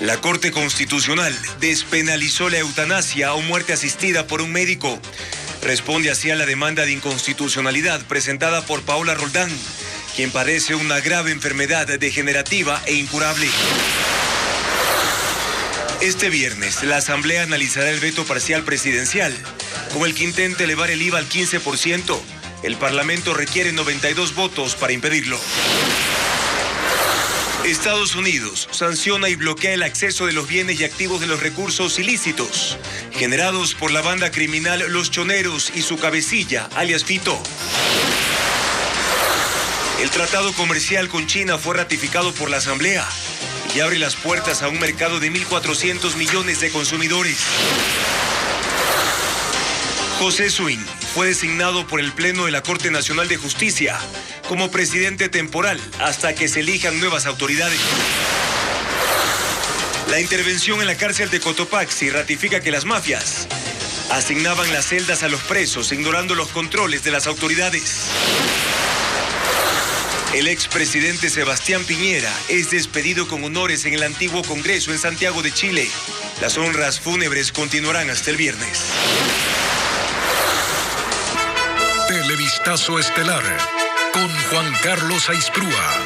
La Corte Constitucional despenalizó la eutanasia o muerte asistida por un médico. Responde así a la demanda de inconstitucionalidad presentada por Paola Roldán, quien padece una grave enfermedad degenerativa e incurable. Este viernes, la Asamblea analizará el veto parcial presidencial, con el que intenta elevar el IVA al 15%. El Parlamento requiere 92 votos para impedirlo. Estados Unidos sanciona y bloquea el acceso de los bienes y activos de los recursos ilícitos generados por la banda criminal Los Choneros y su cabecilla, alias Fito. El tratado comercial con China fue ratificado por la Asamblea y abre las puertas a un mercado de 1.400 millones de consumidores. José Swing fue designado por el Pleno de la Corte Nacional de Justicia como presidente temporal hasta que se elijan nuevas autoridades. La intervención en la cárcel de Cotopaxi ratifica que las mafias asignaban las celdas a los presos, ignorando los controles de las autoridades. El expresidente Sebastián Piñera es despedido con honores en el antiguo Congreso en Santiago de Chile. Las honras fúnebres continuarán hasta el viernes. Televistazo estelar con Juan Carlos Aisprúa.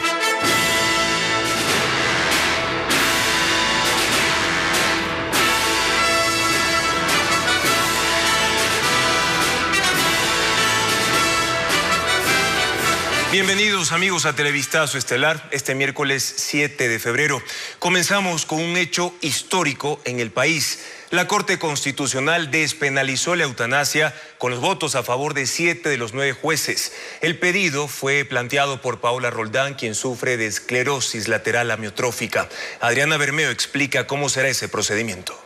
Bienvenidos amigos a Televistazo Estelar, este miércoles 7 de febrero. Comenzamos con un hecho histórico en el país. La Corte Constitucional despenalizó la eutanasia con los votos a favor de 7 de los 9 jueces. El pedido fue planteado por Paola Roldán, quien sufre de esclerosis lateral amiotrófica. Adriana Bermeo explica cómo será ese procedimiento.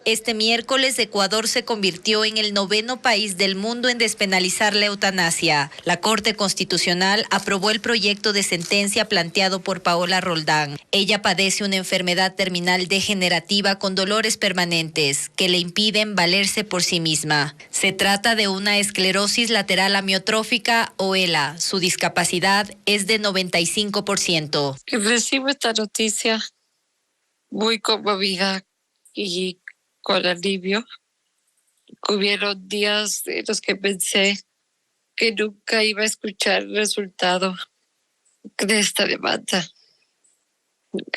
Este miércoles, Ecuador se convirtió en el 9º país del mundo en despenalizar la eutanasia. La Corte Constitucional aprobó el proyecto de sentencia planteado por Paola Roldán. Ella padece una enfermedad terminal degenerativa con dolores permanentes que le impiden valerse por sí misma. Se trata de una esclerosis lateral amiotrófica o ELA. Su discapacidad es de 95%. Recibo esta noticia muy conmovida y con alivio. Hubieron días en los que pensé que nunca iba a escuchar el resultado de esta demanda.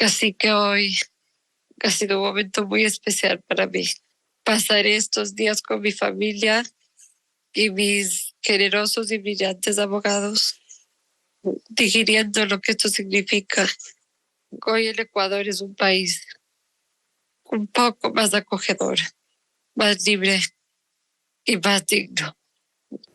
Así que hoy ha sido un momento muy especial para mí. Pasaré estos días con mi familia y mis generosos y brillantes abogados, digiriendo lo que esto significa. Hoy el Ecuador es un país un poco más acogedor, más libre y más digno.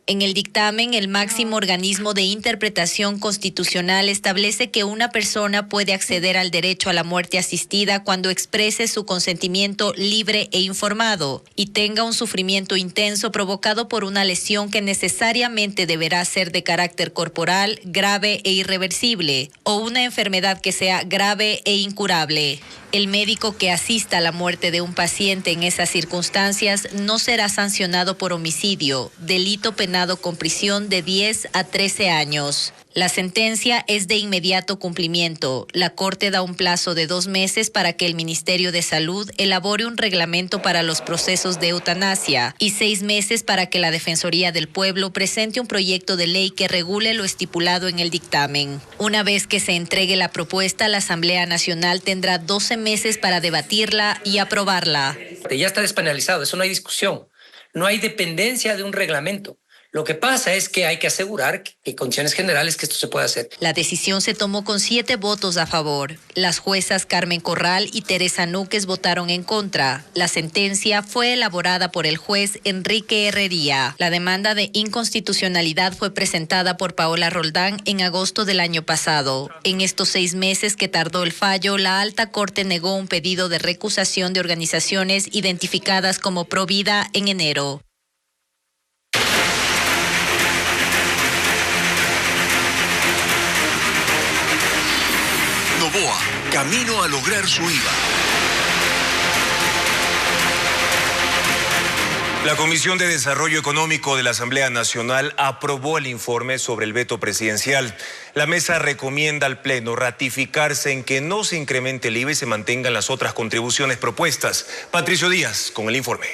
En el dictamen, el máximo organismo de interpretación constitucional establece que una persona puede acceder al derecho a la muerte asistida cuando exprese su consentimiento libre e informado y tenga un sufrimiento intenso provocado por una lesión que necesariamente deberá ser de carácter corporal, grave e irreversible, o una enfermedad que sea grave e incurable. El médico que asista a la muerte de un paciente en esas circunstancias no será sancionado por homicidio, delito penado con prisión de 10 a 13 años. La sentencia es de inmediato cumplimiento. La Corte da un plazo de 2 meses para que el Ministerio de Salud elabore un reglamento para los procesos de eutanasia y 6 meses para que la Defensoría del Pueblo presente un proyecto de ley que regule lo estipulado en el dictamen. Una vez que se entregue la propuesta, la Asamblea Nacional tendrá 12 meses para debatirla y aprobarla. Ya está despenalizado, eso no hay discusión. No hay dependencia de un reglamento. Lo que pasa es que hay que asegurar que en condiciones generales que esto se pueda hacer. La decisión se tomó con 7 votos a favor. Las juezas Carmen Corral y Teresa Núquez votaron en contra. La sentencia fue elaborada por el juez Enrique Herrería. La demanda de inconstitucionalidad fue presentada por Paola Roldán en agosto del año pasado. En estos 6 meses que tardó el fallo, la Alta Corte negó un pedido de recusación de organizaciones identificadas como Provida en enero. Novoa, camino a lograr su IVA. La Comisión de Desarrollo Económico de la Asamblea Nacional aprobó el informe sobre el veto presidencial. La mesa recomienda al Pleno ratificarse en que no se incremente el IVA y se mantengan las otras contribuciones propuestas. Patricio Díaz con el informe.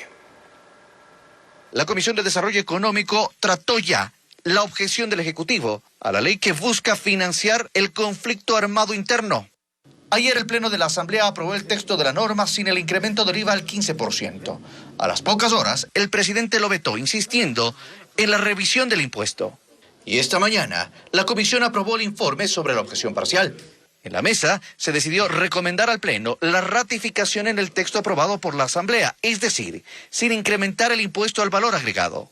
La Comisión de Desarrollo Económico trató ya la objeción del Ejecutivo a la ley que busca financiar el conflicto armado interno. Ayer el Pleno de la Asamblea aprobó el texto de la norma sin el incremento del IVA al 15%. A las pocas horas, el presidente lo vetó, insistiendo en la revisión del impuesto. Y esta mañana, la comisión aprobó el informe sobre la objeción parcial. En la mesa, se decidió recomendar al Pleno la ratificación en el texto aprobado por la Asamblea, es decir, sin incrementar el impuesto al valor agregado.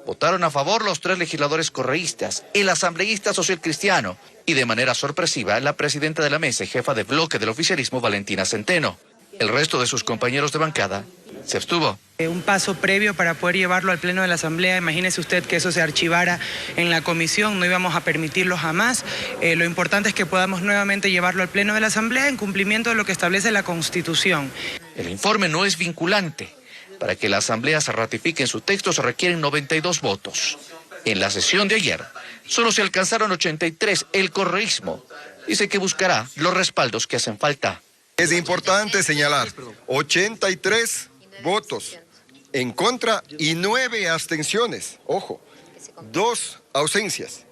Votaron a favor los 3 legisladores correístas, el asambleísta socialcristiano y de manera sorpresiva la presidenta de la mesa y jefa de bloque del oficialismo, Valentina Centeno. El resto de sus compañeros de bancada se abstuvo. Un paso previo para poder llevarlo al Pleno de la Asamblea. Imagínese usted que eso se archivara en la comisión, no íbamos a permitirlo jamás. Lo importante es que podamos nuevamente llevarlo al Pleno de la Asamblea en cumplimiento de lo que establece la Constitución. El informe no es vinculante. Para que la Asamblea se ratifique en su texto se requieren 92 votos. En la sesión de ayer, solo se alcanzaron 83. El correísmo dice que buscará los respaldos que hacen falta. Es importante señalar 83 votos en contra y 9 abstenciones. Ojo, 2 ausencias.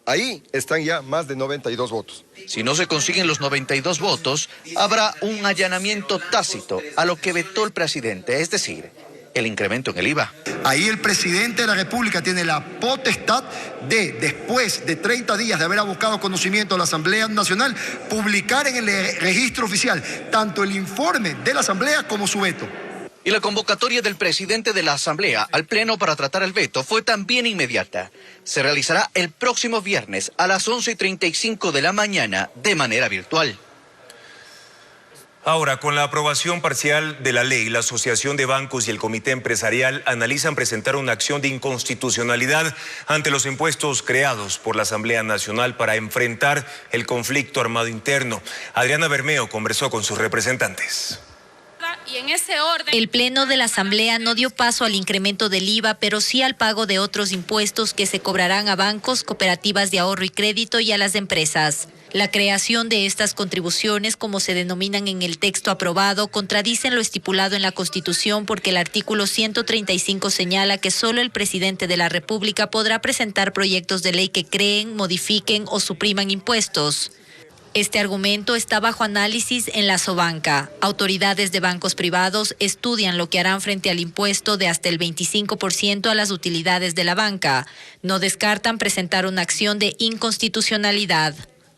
Ahí están ya más de 92 votos. Si no se consiguen los 92 votos, habrá un allanamiento tácito a lo que vetó el presidente, es decir, el incremento en el IVA. Ahí el presidente de la República tiene la potestad de, después de 30 días de haber buscado conocimiento de la Asamblea Nacional, publicar en el registro oficial tanto el informe de la Asamblea como su veto. Y la convocatoria del presidente de la Asamblea al Pleno para tratar el veto fue también inmediata. Se realizará el próximo viernes a las 11:35 de la mañana de manera virtual. Ahora, con la aprobación parcial de la ley, la Asociación de Bancos y el Comité Empresarial analizan presentar una acción de inconstitucionalidad ante los impuestos creados por la Asamblea Nacional para enfrentar el conflicto armado interno. Adriana Bermeo conversó con sus representantes. Y en ese orden, el Pleno de la Asamblea no dio paso al incremento del IVA, pero sí al pago de otros impuestos que se cobrarán a bancos, cooperativas de ahorro y crédito y a las empresas. La creación de estas contribuciones, como se denominan en el texto aprobado, contradicen lo estipulado en la Constitución porque el artículo 135 señala que solo el presidente de la República podrá presentar proyectos de ley que creen, modifiquen o supriman impuestos. Este argumento está bajo análisis en la Sobanca. Autoridades de bancos privados estudian lo que harán frente al impuesto de hasta el 25% a las utilidades de la banca. No descartan presentar una acción de inconstitucionalidad.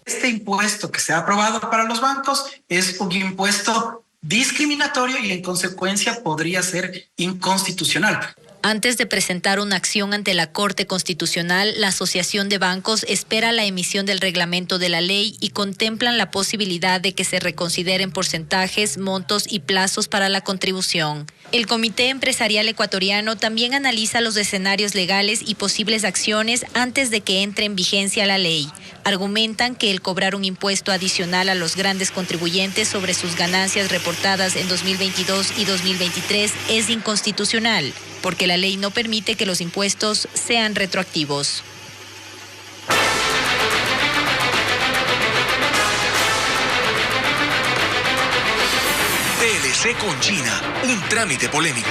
Este impuesto que se ha aprobado para los bancos es un impuesto discriminatorio y en consecuencia podría ser inconstitucional. Antes de presentar una acción ante la Corte Constitucional, la Asociación de Bancos espera la emisión del reglamento de la ley y contemplan la posibilidad de que se reconsideren porcentajes, montos y plazos para la contribución. El Comité Empresarial Ecuatoriano también analiza los escenarios legales y posibles acciones antes de que entre en vigencia la ley. Argumentan que el cobrar un impuesto adicional a los grandes contribuyentes sobre sus ganancias reportadas en 2022 y 2023 es inconstitucional, porque la ley no permite que los impuestos sean retroactivos. TLC con China, un trámite polémico.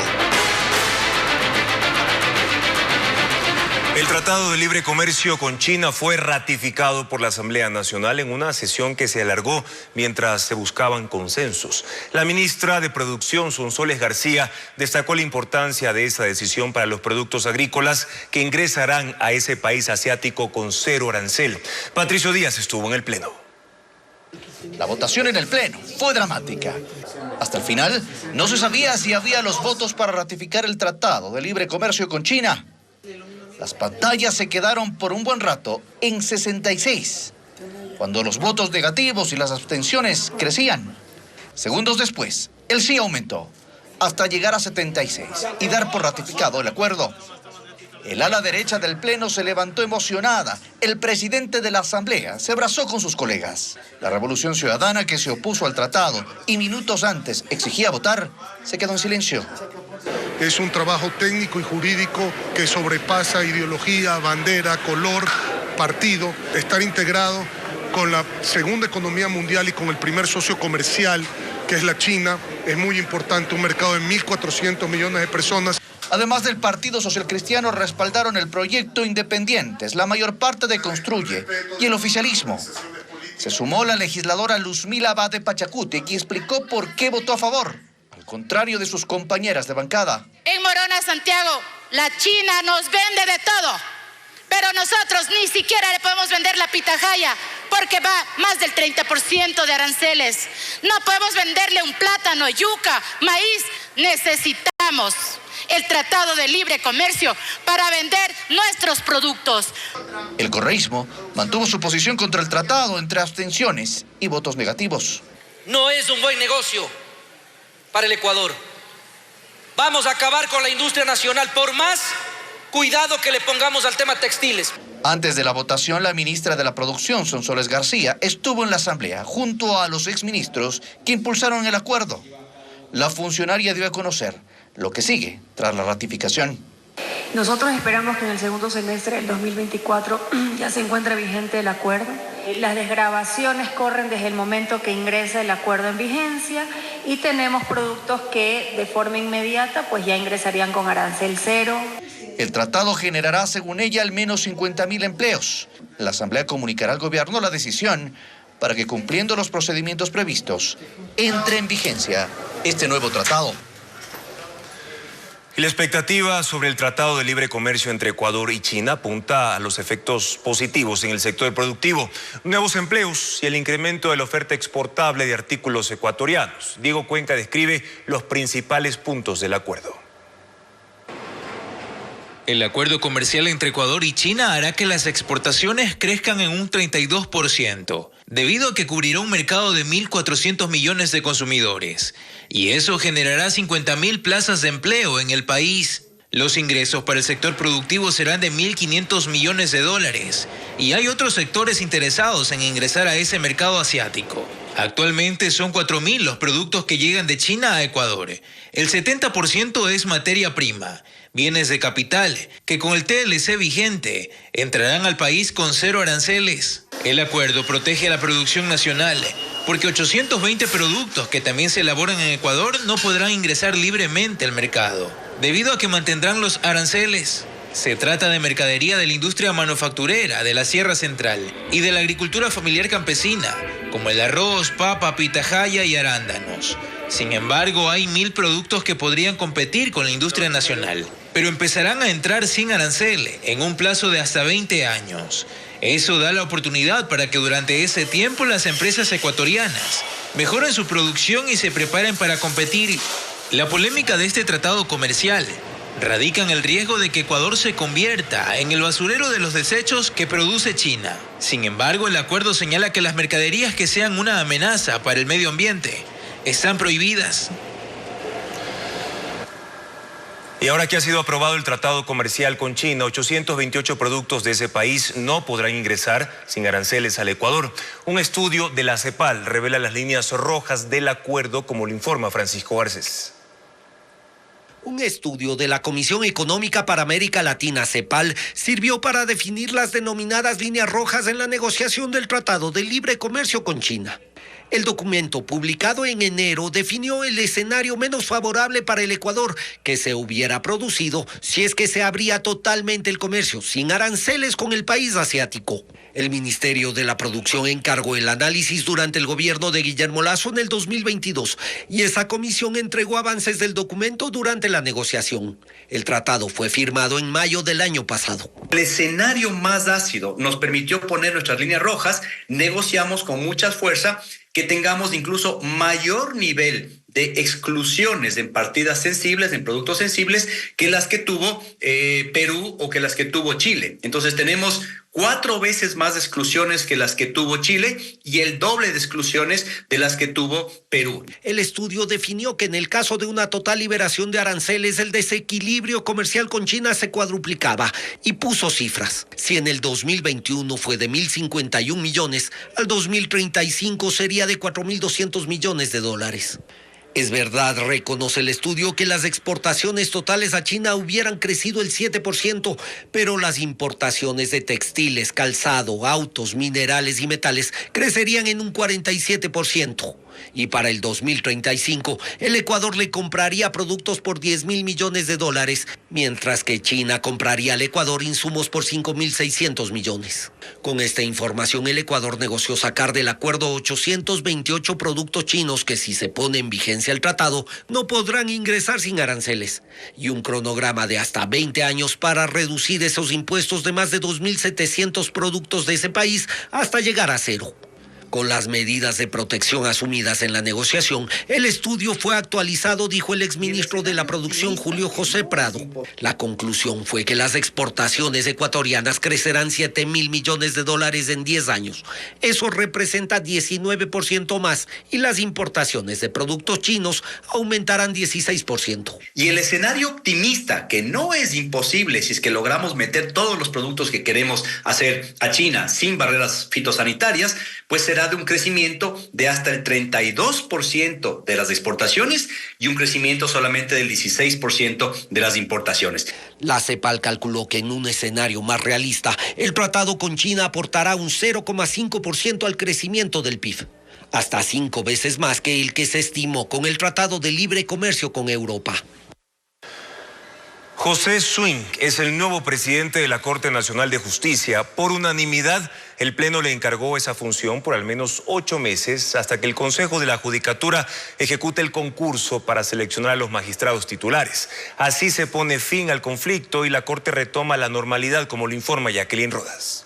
El Tratado de Libre Comercio con China fue ratificado por la Asamblea Nacional en una sesión que se alargó mientras se buscaban consensos. La ministra de Producción, Sonsoles García, destacó la importancia de esta decisión para los productos agrícolas que ingresarán a ese país asiático con 0 arancel. Patricio Díaz estuvo en el Pleno. La votación en el Pleno fue dramática. Hasta el final, no se sabía si había los votos para ratificar el Tratado de Libre Comercio con China. Las pantallas se quedaron por un buen rato en 66, cuando los votos negativos y las abstenciones crecían. Segundos después, el sí aumentó, hasta llegar a 76 y dar por ratificado el acuerdo. El ala derecha del Pleno se levantó emocionada. El presidente de la Asamblea se abrazó con sus colegas. La Revolución Ciudadana, que se opuso al tratado y minutos antes exigía votar, se quedó en silencio. Es un trabajo técnico y jurídico que sobrepasa ideología, bandera, color, partido. Estar integrado con la segunda economía mundial y con el primer socio comercial, que es la China, es muy importante. Un mercado de 1.400 millones de personas. Además del Partido Social Cristiano, respaldaron el proyecto independientes, la mayor parte de Construye y el oficialismo. Se sumó la legisladora Luzmila Abad de Pachacuti, quien explicó por qué votó a favor, al contrario de sus compañeras de bancada. En Morona, Santiago, la China nos vende de todo, pero nosotros ni siquiera le podemos vender la pitahaya porque va más del 30% de aranceles. No podemos venderle un plátano, yuca, maíz. Necesitamos el Tratado de Libre Comercio para vender nuestros productos. El correísmo mantuvo su posición contra el tratado entre abstenciones y votos negativos. No es un buen negocio para el Ecuador. Vamos a acabar con la industria nacional por más cuidado que le pongamos al tema textiles. Antes de la votación, la ministra de la Producción, Sonsoles García, estuvo en la asamblea junto a los exministros que impulsaron el acuerdo. La funcionaria dio a conocer lo que sigue tras la ratificación. Nosotros esperamos que en el segundo semestre del 2024 ya se encuentre vigente el acuerdo. Las desgravaciones corren desde el momento que ingresa el acuerdo en vigencia y tenemos productos que de forma inmediata pues ya ingresarían con arancel cero. El tratado generará, según ella, al menos 50.000 empleos. La Asamblea comunicará al gobierno la decisión para que, cumpliendo los procedimientos previstos, entre en vigencia este nuevo tratado. Y la expectativa sobre el Tratado de Libre Comercio entre Ecuador y China apunta a los efectos positivos en el sector productivo, nuevos empleos y el incremento de la oferta exportable de artículos ecuatorianos. Diego Cuenca describe los principales puntos del acuerdo. El acuerdo comercial entre Ecuador y China hará que las exportaciones crezcan en un 32%, debido a que cubrirá un mercado de 1.400 millones de consumidores. Y eso generará 50.000 plazas de empleo en el país. Los ingresos para el sector productivo serán de 1.500 millones de dólares. Y hay otros sectores interesados en ingresar a ese mercado asiático. Actualmente son 4.000 los productos que llegan de China a Ecuador. El 70% es materia prima, bienes de capital, que con el TLC vigente entrarán al país con 0 aranceles. El acuerdo protege a la producción nacional, porque 820 productos que también se elaboran en Ecuador no podrán ingresar libremente al mercado, debido a que mantendrán los aranceles. Se trata de mercadería de la industria manufacturera de la Sierra Central y de la agricultura familiar campesina, como el arroz, papa, pitahaya y arándanos. Sin embargo, hay 1.000 productos que podrían competir con la industria nacional, pero empezarán a entrar sin arancel en un plazo de hasta 20 años. Eso da la oportunidad para que durante ese tiempo las empresas ecuatorianas mejoren su producción y se preparen para competir. La polémica de este tratado comercial radica en el riesgo de que Ecuador se convierta en el basurero de los desechos que produce China. Sin embargo, el acuerdo señala que las mercaderías que sean una amenaza para el medio ambiente están prohibidas. Y ahora que ha sido aprobado el tratado comercial con China, 828 productos de ese país no podrán ingresar sin aranceles al Ecuador. Un estudio de la CEPAL revela las líneas rojas del acuerdo, como lo informa Francisco Garcés. Un estudio de la Comisión Económica para América Latina, CEPAL, sirvió para definir las denominadas líneas rojas en la negociación del Tratado de Libre Comercio con China. El documento, publicado en enero, definió el escenario menos favorable para el Ecuador que se hubiera producido si es que se abría totalmente el comercio, sin aranceles con el país asiático. El Ministerio de la Producción encargó el análisis durante el gobierno de Guillermo Lasso en el 2022 y esa comisión entregó avances del documento durante la negociación. El tratado fue firmado en mayo del año pasado. El escenario más ácido nos permitió poner nuestras líneas rojas, negociamos con mucha fuerza que tengamos incluso mayor nivel de exclusiones en partidas sensibles, en productos sensibles, que las que tuvo Perú o que las que tuvo Chile. Entonces tenemos 4 veces más exclusiones que las que tuvo Chile y el doble de exclusiones de las que tuvo Perú. El estudio definió que en el caso de una total liberación de aranceles, el desequilibrio comercial con China se cuadruplicaba y puso cifras. Si en el 2021 fue de 1.051 millones, al 2035 sería de 4.200 millones de dólares. Es verdad, reconoce el estudio, que las exportaciones totales a China hubieran crecido el 7%, pero las importaciones de textiles, calzado, autos, minerales y metales crecerían en un 47%. Y para el 2035, el Ecuador le compraría productos por $10.000 millones, mientras que China compraría al Ecuador insumos por 5.600 millones. Con esta información, el Ecuador negoció sacar del acuerdo 828 productos chinos que, si se pone en vigencia el tratado, no podrán ingresar sin aranceles, y un cronograma de hasta 20 años para reducir esos impuestos de más de 2.700 productos de ese país hasta llegar a cero. Con las medidas de protección asumidas en la negociación, el estudio fue actualizado, dijo el exministro de la Producción, Julio José Prado. La conclusión fue que las exportaciones ecuatorianas crecerán $7.000 millones en 10 años. Eso representa 19% más, y las importaciones de productos chinos aumentarán 16%. Y el escenario optimista, que no es imposible si es que logramos meter todos los productos que queremos hacer a China sin barreras fitosanitarias, pues será de un crecimiento de hasta el 32% de las exportaciones y un crecimiento solamente del 16% de las importaciones. La CEPAL calculó que en un escenario más realista, el tratado con China aportará un 0,5% al crecimiento del PIB, hasta 5 veces más que el que se estimó con el Tratado de Libre Comercio con Europa. José Swing es el nuevo presidente de la Corte Nacional de Justicia. Por unanimidad, el Pleno le encargó esa función por al menos 8 meses hasta que el Consejo de la Judicatura ejecute el concurso para seleccionar a los magistrados titulares. Así se pone fin al conflicto y la Corte retoma la normalidad, como lo informa Jacqueline Rodas.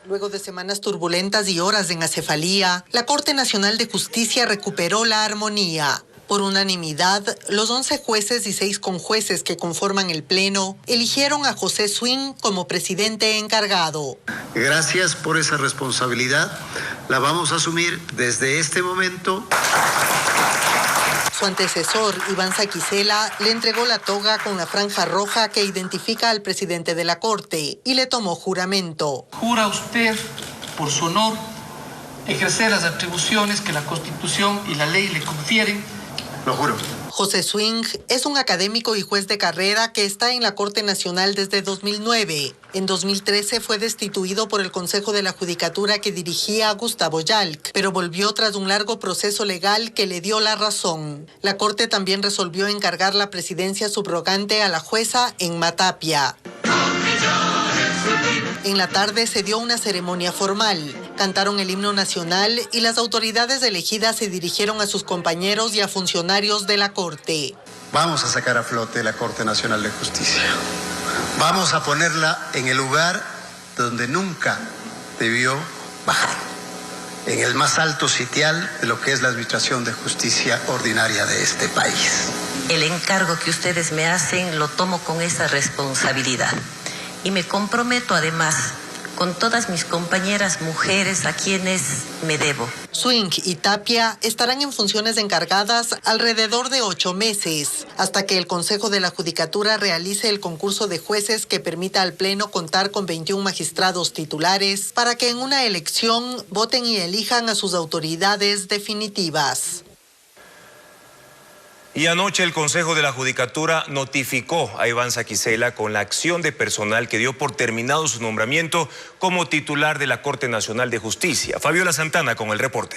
Luego de semanas turbulentas y horas de acefalía, la Corte Nacional de Justicia recuperó la armonía. Por unanimidad, los 11 jueces y 6 conjueces que conforman el Pleno eligieron a José Swing como presidente encargado. Gracias por esa responsabilidad. La vamos a asumir desde este momento. Su antecesor, Iván Saquicela, le entregó la toga con la franja roja que identifica al presidente de la Corte y le tomó juramento. ¿Jura usted, por su honor, ejercer las atribuciones que la Constitución y la ley le confieren? Lo juro. José Swing es un académico y juez de carrera que está en la Corte Nacional desde 2009. En 2013 fue destituido por el Consejo de la Judicatura que dirigía Gustavo Yalc, pero volvió tras un largo proceso legal que le dio la razón. La Corte también resolvió encargar la presidencia subrogante a la jueza Enma Tapia. En la tarde se dio una ceremonia formal. Cantaron el himno nacional y las autoridades elegidas se dirigieron a sus compañeros y a funcionarios de la Corte. Vamos a sacar a flote la Corte Nacional de Justicia. Vamos a ponerla en el lugar donde nunca debió bajar, en el más alto sitial de lo que es la administración de justicia ordinaria de este país. El encargo que ustedes me hacen lo tomo con esa responsabilidad y me comprometo además con todas mis compañeras mujeres a quienes me debo. Swing y Tapia estarán en funciones encargadas alrededor de 8 meses, hasta que el Consejo de la Judicatura realice el concurso de jueces que permita al Pleno contar con 21 magistrados titulares para que en una elección voten y elijan a sus autoridades definitivas. Y anoche el Consejo de la Judicatura notificó a Iván Saquicela con la acción de personal que dio por terminado su nombramiento como titular de la Corte Nacional de Justicia. Fabiola Santana con el reporte.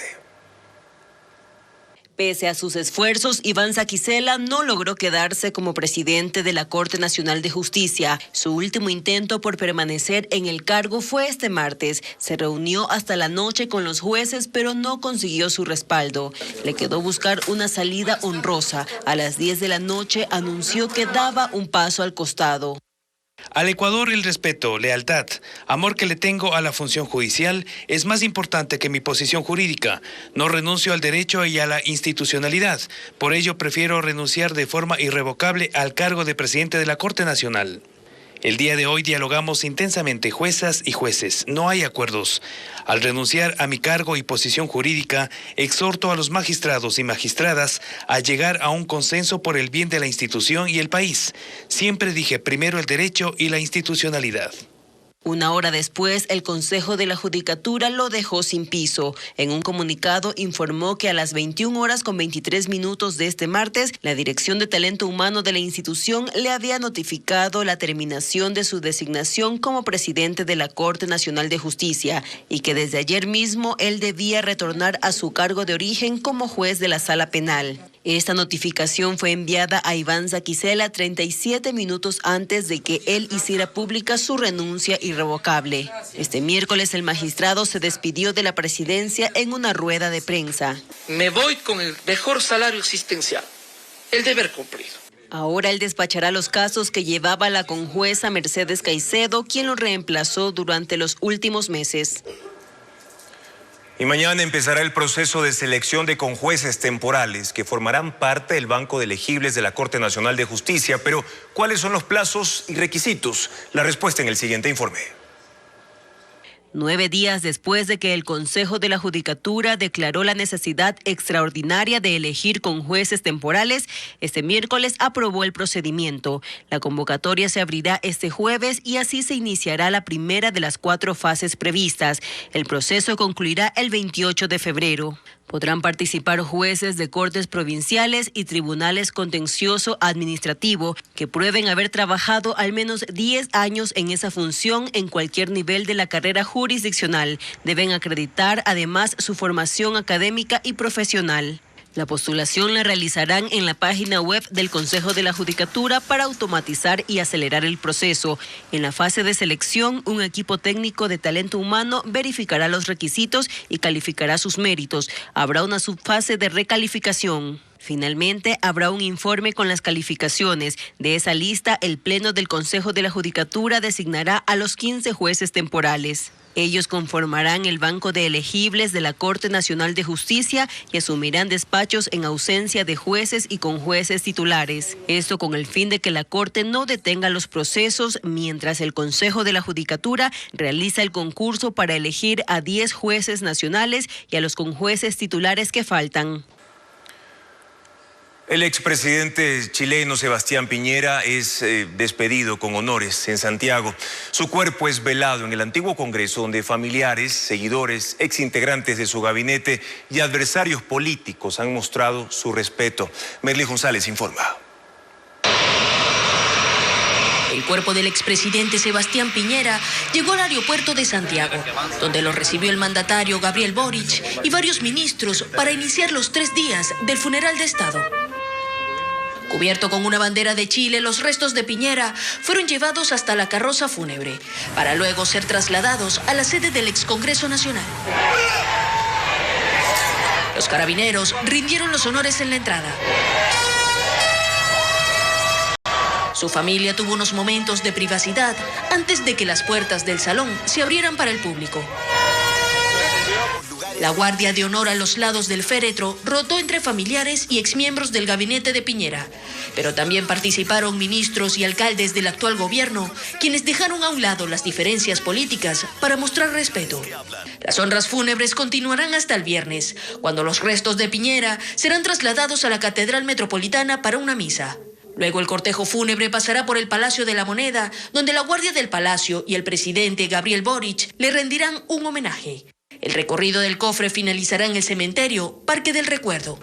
Pese a sus esfuerzos, Iván Saquicela no logró quedarse como presidente de la Corte Nacional de Justicia. Su último intento por permanecer en el cargo fue este martes. Se reunió hasta la noche con los jueces, pero no consiguió su respaldo. Le quedó buscar una salida honrosa. A las 10 de la noche anunció que daba un paso al costado. Al Ecuador el respeto, lealtad, amor que le tengo a la función judicial es más importante que mi posición jurídica. No renuncio al derecho y a la institucionalidad. Por ello prefiero renunciar de forma irrevocable al cargo de presidente de la Corte Nacional. El día de hoy dialogamos intensamente juezas y jueces. No hay acuerdos. Al renunciar a mi cargo y posición jurídica, exhorto a los magistrados y magistradas a llegar a un consenso por el bien de la institución y el país. Siempre dije primero el derecho y la institucionalidad. Una hora después, el Consejo de la Judicatura lo dejó sin piso. En un comunicado informó que a las 21:23 de este martes, la Dirección de Talento Humano de la institución le había notificado la terminación de su designación como presidente de la Corte Nacional de Justicia y que desde ayer mismo él debía retornar a su cargo de origen como juez de la Sala Penal. Esta notificación fue enviada a Ivanza Quisela 37 minutos antes de que él hiciera pública su renuncia irrevocable. Este miércoles el magistrado se despidió de la presidencia en una rueda de prensa. Me voy con el mejor salario existencial, el deber cumplido. Ahora él despachará los casos que llevaba la conjueza Mercedes Caicedo, quien lo reemplazó durante los últimos meses. Y mañana empezará el proceso de selección de conjueces temporales que formarán parte del banco de elegibles de la Corte Nacional de Justicia. Pero, ¿cuáles son los plazos y requisitos? La respuesta en el siguiente informe. 9 días después de que el Consejo de la Judicatura declaró la necesidad extraordinaria de elegir conjueces temporales, este miércoles aprobó el procedimiento. La convocatoria se abrirá este jueves y así se iniciará la primera de las 4 fases previstas. El proceso concluirá el 28 de febrero. Podrán participar jueces de cortes provinciales y tribunales contencioso administrativo que prueben haber trabajado al menos 10 años en esa función en cualquier nivel de la carrera jurisdiccional. Deben acreditar además su formación académica y profesional. La postulación la realizarán en la página web del Consejo de la Judicatura para automatizar y acelerar el proceso. En la fase de selección, un equipo técnico de talento humano verificará los requisitos y calificará sus méritos. Habrá una subfase de recalificación. Finalmente, habrá un informe con las calificaciones. De esa lista, el Pleno del Consejo de la Judicatura designará a los 15 jueces temporales. Ellos conformarán el banco de elegibles de la Corte Nacional de Justicia y asumirán despachos en ausencia de jueces y conjueces titulares. Esto con el fin de que la Corte no detenga los procesos mientras el Consejo de la Judicatura realiza el concurso para elegir a 10 jueces nacionales y a los conjueces titulares que faltan. El expresidente chileno Sebastián Piñera es despedido con honores en Santiago. Su cuerpo es velado en el antiguo Congreso, donde familiares, seguidores, exintegrantes de su gabinete y adversarios políticos han mostrado su respeto. Merly González informa. El cuerpo del expresidente Sebastián Piñera llegó al aeropuerto de Santiago, donde lo recibió el mandatario Gabriel Boric y varios ministros para iniciar los 3 días del funeral de Estado. Cubierto con una bandera de Chile, los restos de Piñera fueron llevados hasta la carroza fúnebre, para luego ser trasladados a la sede del Excongreso Nacional. Los carabineros rindieron los honores en la entrada. Su familia tuvo unos momentos de privacidad antes de que las puertas del salón se abrieran para el público. La guardia de honor a los lados del féretro rotó entre familiares y exmiembros del gabinete de Piñera, pero también participaron ministros y alcaldes del actual gobierno, quienes dejaron a un lado las diferencias políticas para mostrar respeto. Las honras fúnebres continuarán hasta el viernes, cuando los restos de Piñera serán trasladados a la Catedral Metropolitana para una misa. Luego el cortejo fúnebre pasará por el Palacio de la Moneda, donde la Guardia del Palacio y el presidente Gabriel Boric le rendirán un homenaje. El recorrido del cofre finalizará en el cementerio Parque del Recuerdo.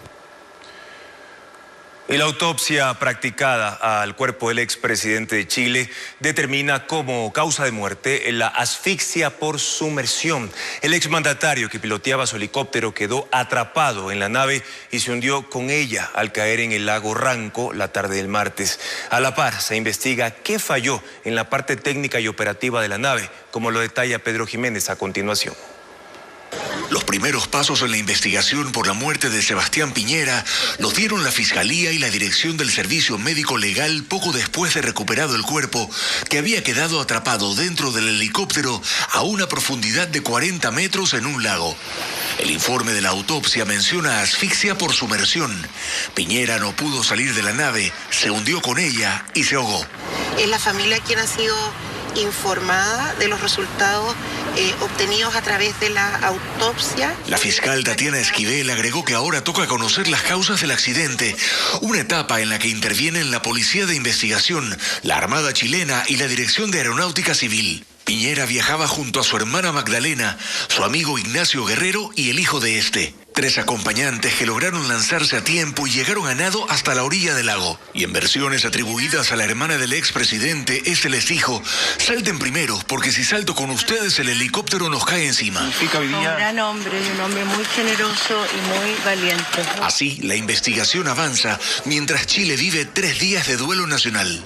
Y la autopsia practicada al cuerpo del expresidente de Chile determina como causa de muerte la asfixia por sumersión. El exmandatario que piloteaba su helicóptero quedó atrapado en la nave y se hundió con ella al caer en el lago Ranco la tarde del martes. A la par se investiga qué falló en la parte técnica y operativa de la nave, como lo detalla Pedro Jiménez a continuación. Los primeros pasos en la investigación por la muerte de Sebastián Piñera los dieron la Fiscalía y la Dirección del Servicio Médico Legal poco después de recuperado el cuerpo, que había quedado atrapado dentro del helicóptero a una profundidad de 40 metros en un lago. El informe de la autopsia menciona asfixia por sumersión. Piñera no pudo salir de la nave, se hundió con ella y se ahogó. Es la familia quien ha sido informada de los resultados obtenidos a través de la autopsia. La fiscal Tatiana Esquivel agregó que ahora toca conocer las causas del accidente, una etapa en la que intervienen la Policía de Investigación, la Armada Chilena y la Dirección de Aeronáutica Civil. Piñera viajaba junto a su hermana Magdalena, su amigo Ignacio Guerrero y el hijo de este. 3 acompañantes que lograron lanzarse a tiempo y llegaron a nado hasta la orilla del lago. Y en versiones atribuidas a la hermana del expresidente, este les dijo: salten primero, porque si salto con ustedes el helicóptero nos cae encima. Un gran hombre, un hombre muy generoso y muy valiente. Así, la investigación avanza mientras Chile vive 3 días de duelo nacional.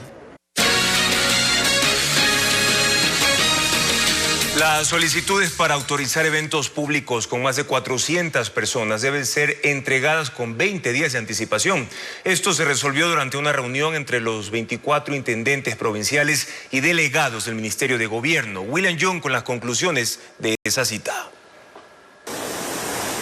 Las solicitudes para autorizar eventos públicos con más de 400 personas deben ser entregadas con 20 días de anticipación. Esto se resolvió durante una reunión entre los 24 intendentes provinciales y delegados del Ministerio de Gobierno. William Young con las conclusiones de esa cita.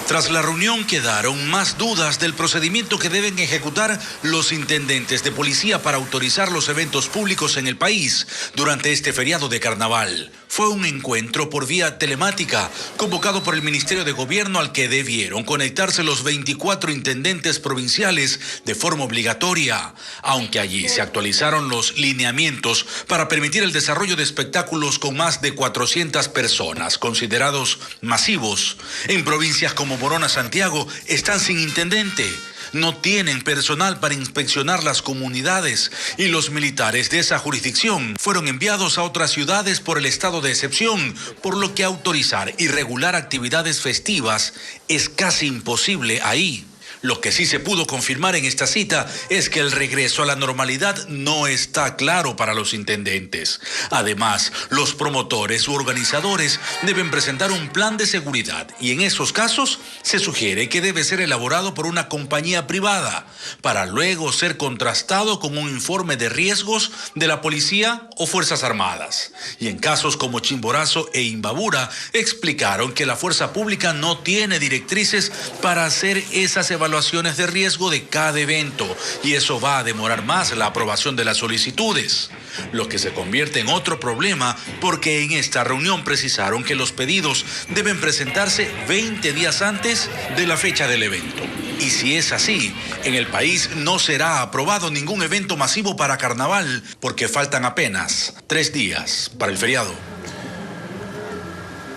Tras la reunión quedaron más dudas del procedimiento que deben ejecutar los intendentes de policía para autorizar los eventos públicos en el país durante este feriado de carnaval. Fue un encuentro por vía telemática convocado por el Ministerio de Gobierno al que debieron conectarse los 24 intendentes provinciales de forma obligatoria, aunque allí se actualizaron los lineamientos para permitir el desarrollo de espectáculos con más de 400 personas, considerados masivos. En provincias como Morona, Santiago, están sin intendente. No tienen personal para inspeccionar las comunidades y los militares de esa jurisdicción fueron enviados a otras ciudades por el estado de excepción, por lo que autorizar y regular actividades festivas es casi imposible ahí. Lo que sí se pudo confirmar en esta cita es que el regreso a la normalidad no está claro para los intendentes. Además, los promotores u organizadores deben presentar un plan de seguridad y en esos casos se sugiere que debe ser elaborado por una compañía privada para luego ser contrastado con un informe de riesgos de la policía o Fuerzas Armadas. Y en casos como Chimborazo e Imbabura explicaron que la fuerza pública no tiene directrices para hacer esas evaluaciones de riesgo de cada evento y eso va a demorar más la aprobación de las solicitudes, lo que se convierte en otro problema porque en esta reunión precisaron que los pedidos deben presentarse 20 días antes de la fecha del evento. Y si es así, en el país no será aprobado ningún evento masivo para carnaval porque faltan apenas 3 días para el feriado.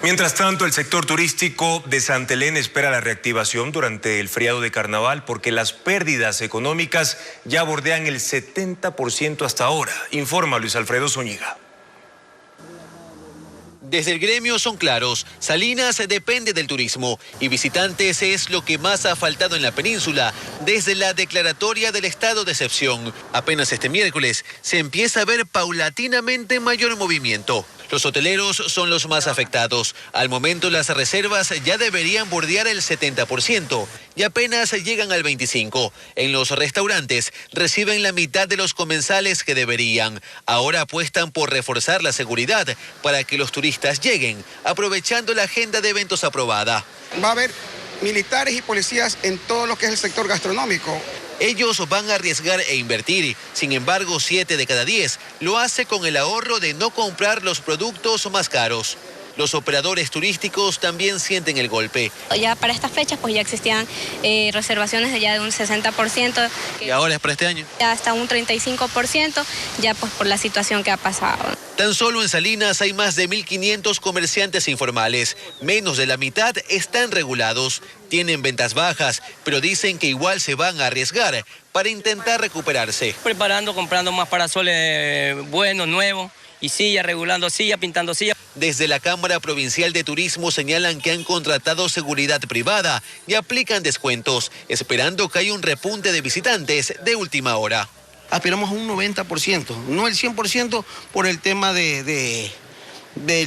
Mientras tanto, el sector turístico de Santa Elena espera la reactivación durante el feriado de carnaval porque las pérdidas económicas ya bordean el 70% hasta ahora, informa Luis Alfredo Zúñiga. Desde el gremio son claros, Salinas depende del turismo y visitantes es lo que más ha faltado en la península desde la declaratoria del estado de excepción. Apenas este miércoles se empieza a ver paulatinamente mayor movimiento. Los hoteleros son los más afectados. Al momento las reservas ya deberían bordear el 70% y apenas llegan al 25%. En los restaurantes reciben la mitad de los comensales que deberían. Ahora apuestan por reforzar la seguridad para que los turistas lleguen, aprovechando la agenda de eventos aprobada. Va a haber militares y policías en todo lo que es el sector gastronómico. Ellos van a arriesgar e invertir. Sin embargo, 7 de cada 10 lo hace con el ahorro de no comprar los productos más caros. Los operadores turísticos también sienten el golpe. Ya para estas fechas pues ya existían reservaciones de ya de un 60%. ¿Y ahora es para este año? Ya hasta un 35%, ya pues por la situación que ha pasado. Tan solo en Salinas hay más de 1.500 comerciantes informales. Menos de la mitad están regulados. Tienen ventas bajas, pero dicen que igual se van a arriesgar para intentar recuperarse. Preparando, comprando más parasoles buenos, nuevos. Y silla, regulando silla, pintando silla. Desde la Cámara Provincial de Turismo señalan que han contratado seguridad privada y aplican descuentos, esperando que haya un repunte de visitantes de última hora. Aspiramos a un 90%, no el 100% por el tema del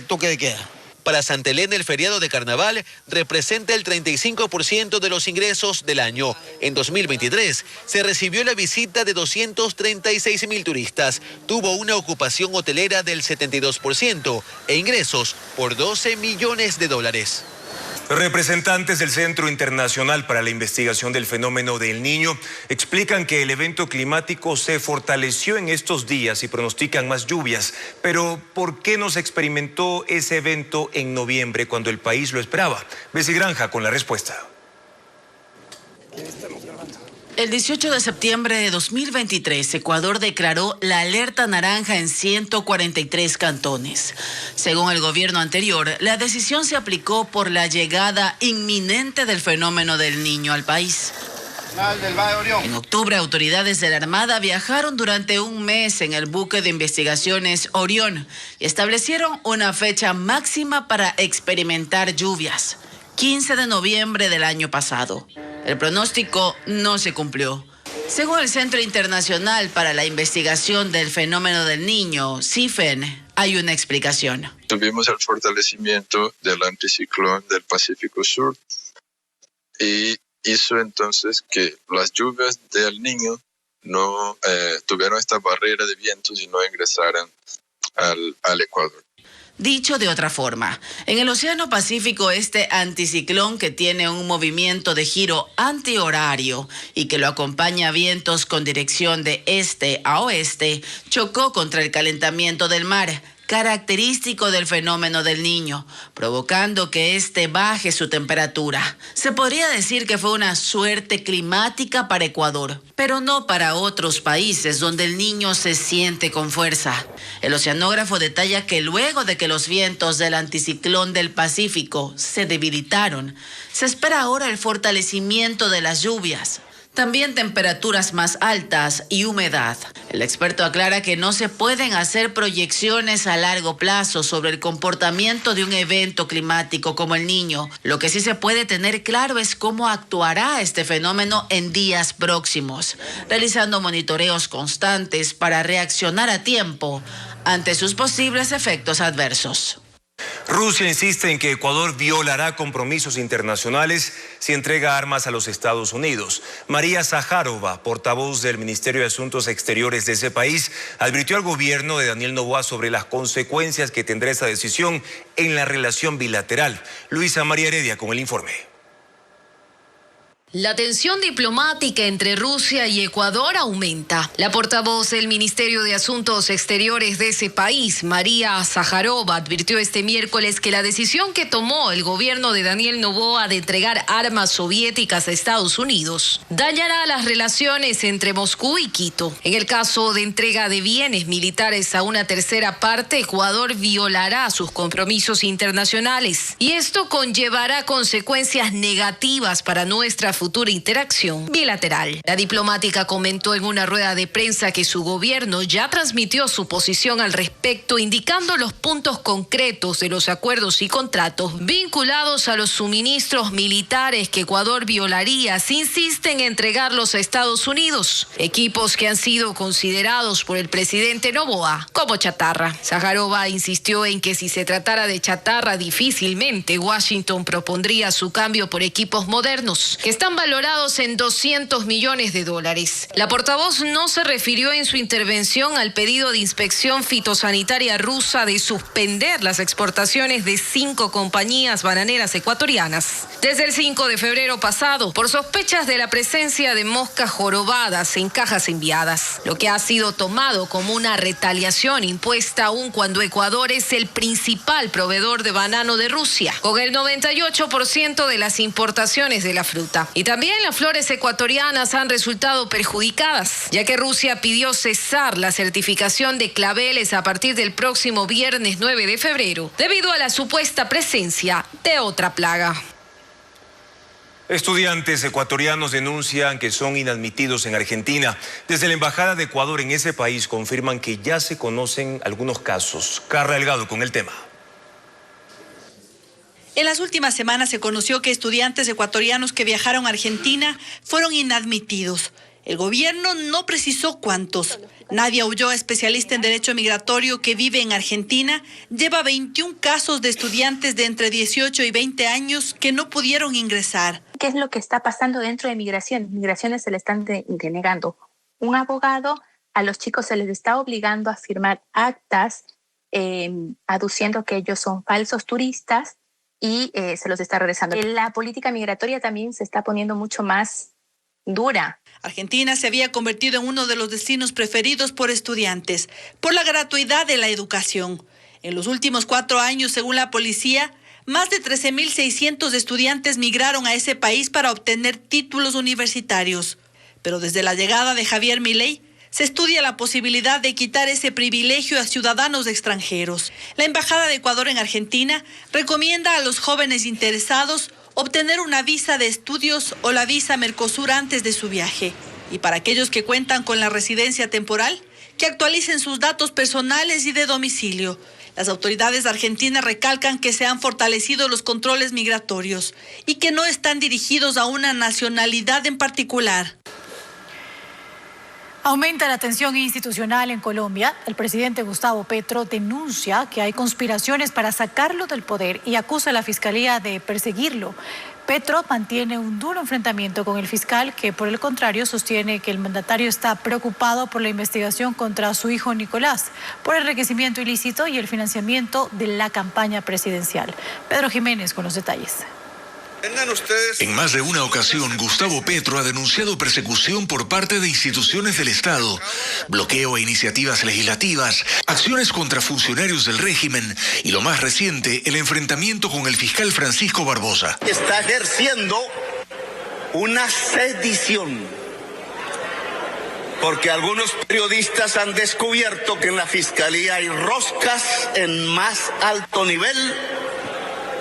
toque de queda. Para Santa Elena, el feriado de carnaval representa el 35% de los ingresos del año. En 2023 se recibió la visita de 236.000 turistas, tuvo una ocupación hotelera del 72% e ingresos por $12 millones. Representantes del Centro Internacional para la Investigación del Fenómeno del Niño explican que el evento climático se fortaleció en estos días y pronostican más lluvias. Pero, ¿por qué no se experimentó ese evento en noviembre cuando el país lo esperaba? Bessie Granja con la respuesta. El 18 de septiembre de 2023, Ecuador declaró la alerta naranja en 143 cantones. Según el gobierno anterior, la decisión se aplicó por la llegada inminente del fenómeno del Niño al país. En octubre, autoridades de la Armada viajaron durante un mes en el buque de investigaciones Orión y establecieron una fecha máxima para experimentar lluvias, 15 de noviembre del año pasado. El pronóstico no se cumplió. Según el Centro Internacional para la Investigación del Fenómeno del Niño, CIFEN, hay una explicación. Tuvimos el fortalecimiento del anticiclón del Pacífico Sur y hizo entonces que las lluvias del Niño no tuvieron esta barrera de vientos y no ingresaran al Ecuador. Dicho de otra forma, en el Océano Pacífico, este anticiclón, que tiene un movimiento de giro antihorario y que lo acompaña a vientos con dirección de este a oeste, chocó contra el calentamiento del mar, característico del fenómeno del Niño, provocando que este baje su temperatura. Se podría decir que fue una suerte climática para Ecuador, pero no para otros países donde el Niño se siente con fuerza. El oceanógrafo detalla que luego de que los vientos del anticiclón del Pacífico se debilitaron, se espera ahora el fortalecimiento de las lluvias. También temperaturas más altas y humedad. El experto aclara que no se pueden hacer proyecciones a largo plazo sobre el comportamiento de un evento climático como el Niño. Lo que sí se puede tener claro es cómo actuará este fenómeno en días próximos, realizando monitoreos constantes para reaccionar a tiempo ante sus posibles efectos adversos. Rusia insiste en que Ecuador violará compromisos internacionales si entrega armas a los Estados Unidos. María Zaharova, portavoz del Ministerio de Asuntos Exteriores de ese país, advirtió al gobierno de Daniel Noboa sobre las consecuencias que tendrá esa decisión en la relación bilateral. Luisa María Heredia con el informe. La tensión diplomática entre Rusia y Ecuador aumenta. La portavoz del Ministerio de Asuntos Exteriores de ese país, María Zaharova, advirtió este miércoles que la decisión que tomó el gobierno de Daniel Noboa de entregar armas soviéticas a Estados Unidos dañará las relaciones entre Moscú y Quito. En el caso de entrega de bienes militares a una tercera parte, Ecuador violará sus compromisos internacionales y esto conllevará consecuencias negativas para nuestra futura interacción bilateral. La diplomática comentó en una rueda de prensa que su gobierno ya transmitió su posición al respecto, indicando los puntos concretos de los acuerdos y contratos vinculados a los suministros militares que Ecuador violaría si insiste en entregarlos a Estados Unidos, equipos que han sido considerados por el presidente Noboa como chatarra. Zaharova insistió en que si se tratara de chatarra, difícilmente Washington propondría su cambio por equipos modernos que están valorados en $200 millones. La portavoz no se refirió en su intervención al pedido de inspección fitosanitaria rusa de suspender las exportaciones de 5 compañías bananeras ecuatorianas desde el 5 de febrero pasado por sospechas de la presencia de moscas jorobadas en cajas enviadas, lo que ha sido tomado como una retaliación impuesta aún cuando Ecuador es el principal proveedor de banano de Rusia, con el 98% de las importaciones de la fruta. Y también las flores ecuatorianas han resultado perjudicadas, ya que Rusia pidió cesar la certificación de claveles a partir del próximo viernes 9 de febrero, debido a la supuesta presencia de otra plaga. Estudiantes ecuatorianos denuncian que son inadmitidos en Argentina. Desde la Embajada de Ecuador en ese país confirman que ya se conocen algunos casos. Carla Delgado con el tema. En las últimas semanas se conoció que estudiantes ecuatorianos que viajaron a Argentina fueron inadmitidos. El gobierno no precisó cuántos. Nadia Ulloa, especialista en derecho migratorio que vive en Argentina, lleva 21 casos de estudiantes de entre 18 y 20 años que no pudieron ingresar. ¿Qué es lo que está pasando dentro de Migraciones? Migraciones se le están denegando un abogado, a los chicos se les está obligando a firmar actas aduciendo que ellos son falsos turistas y se los está regresando. La política migratoria también se está poniendo mucho más dura. Argentina se había convertido en uno de los destinos preferidos por estudiantes, por la gratuidad de la educación. En los últimos 4 años, según la policía, más de 13.600 estudiantes migraron a ese país para obtener títulos universitarios. Pero desde la llegada de Javier Milei, se estudia la posibilidad de quitar ese privilegio a ciudadanos extranjeros. La Embajada de Ecuador en Argentina recomienda a los jóvenes interesados obtener una visa de estudios o la visa Mercosur antes de su viaje. Y para aquellos que cuentan con la residencia temporal, que actualicen sus datos personales y de domicilio. Las autoridades argentinas recalcan que se han fortalecido los controles migratorios y que no están dirigidos a una nacionalidad en particular. Aumenta la tensión institucional en Colombia. El presidente Gustavo Petro denuncia que hay conspiraciones para sacarlo del poder y acusa a la Fiscalía de perseguirlo. Petro mantiene un duro enfrentamiento con el fiscal, que por el contrario sostiene que el mandatario está preocupado por la investigación contra su hijo Nicolás, por el enriquecimiento ilícito y el financiamiento de la campaña presidencial. Pedro Jiménez con los detalles. En más de una ocasión, Gustavo Petro ha denunciado persecución por parte de instituciones del Estado, bloqueo a iniciativas legislativas, acciones contra funcionarios del régimen y, lo más reciente, el enfrentamiento con el fiscal Francisco Barbosa. Está ejerciendo una sedición, porque algunos periodistas han descubierto que en la Fiscalía hay roscas en más alto nivel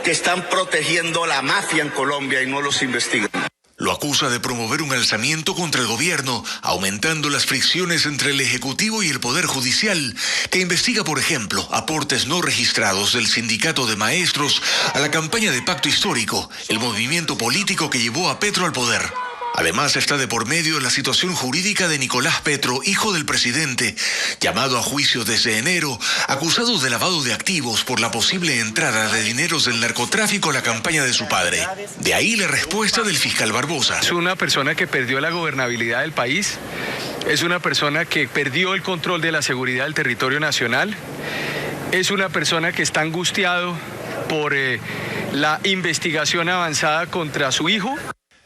que están protegiendo a la mafia en Colombia y no los investigan. Lo acusa de promover un alzamiento contra el gobierno, aumentando las fricciones entre el Ejecutivo y el Poder Judicial, que investiga, por ejemplo, aportes no registrados del Sindicato de Maestros a la campaña de Pacto Histórico, el movimiento político que llevó a Petro al poder. Además, está de por medio la situación jurídica de Nicolás Petro, hijo del presidente, llamado a juicio desde enero, acusado de lavado de activos por la posible entrada de dineros del narcotráfico a la campaña de su padre. De ahí la respuesta del fiscal Barbosa. Es una persona que perdió la gobernabilidad del país, es una persona que perdió el control de la seguridad del territorio nacional, es una persona que está angustiado por la investigación avanzada contra su hijo.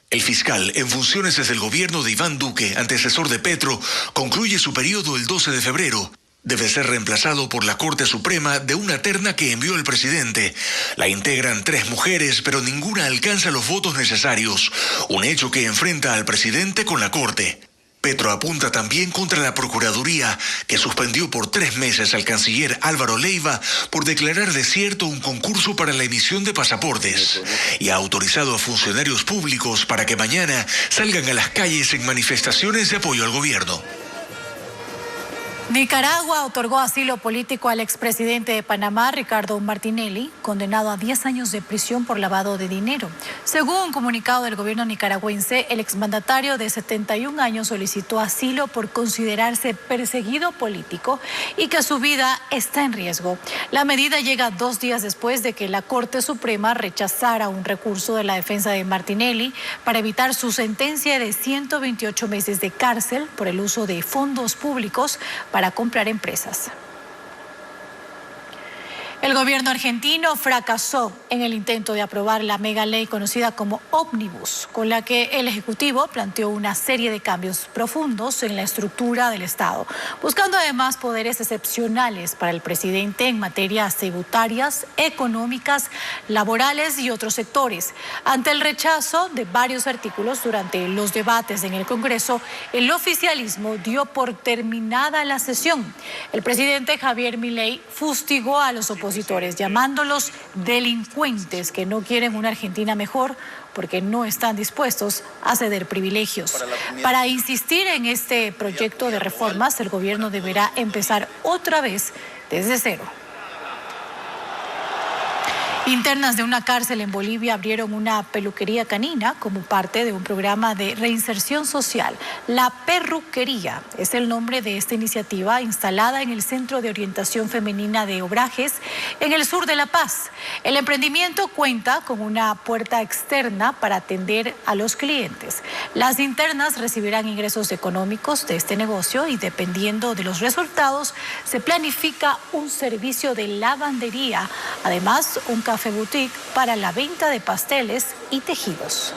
El fiscal, en funciones desde el gobierno de Iván Duque, antecesor de Petro, concluye su periodo el 12 de febrero. Debe ser reemplazado por la Corte Suprema de una terna que envió el presidente. La integran 3 mujeres, pero ninguna alcanza los votos necesarios, un hecho que enfrenta al presidente con la Corte. Petro apunta también contra la Procuraduría, que suspendió por 3 meses al canciller Álvaro Leiva por declarar desierto un concurso para la emisión de pasaportes, y ha autorizado a funcionarios públicos para que mañana salgan a las calles en manifestaciones de apoyo al gobierno. Nicaragua otorgó asilo político al expresidente de Panamá, Ricardo Martinelli, condenado a 10 años de prisión por lavado de dinero. Según un comunicado del gobierno nicaragüense, el exmandatario de 71 años solicitó asilo por considerarse perseguido político y que su vida está en riesgo. La medida llega 2 días después de que la Corte Suprema rechazara un recurso de la defensa de Martinelli para evitar su sentencia de 128 meses de cárcel por el uso de fondos públicos para comprar empresas. El gobierno argentino fracasó en el intento de aprobar la mega ley conocida como Ómnibus, con la que el Ejecutivo planteó una serie de cambios profundos en la estructura del Estado, buscando además poderes excepcionales para el presidente en materias tributarias, económicas, laborales y otros sectores. Ante el rechazo de varios artículos durante los debates en el Congreso, el oficialismo dio por terminada la sesión. El presidente Javier Milei fustigó a los opositores, llamándolos delincuentes que no quieren una Argentina mejor porque no están dispuestos a ceder privilegios. Para insistir en este proyecto de reformas, el gobierno deberá empezar otra vez desde cero. Internas de una cárcel en Bolivia abrieron una peluquería canina como parte de un programa de reinserción social. La Perruquería es el nombre de esta iniciativa instalada en el Centro de Orientación Femenina de Obrajes en el sur de La Paz. El emprendimiento cuenta con una puerta externa para atender a los clientes. Las internas recibirán ingresos económicos de este negocio y dependiendo de los resultados se planifica un servicio de lavandería, además un café boutique para la venta de pasteles y tejidos.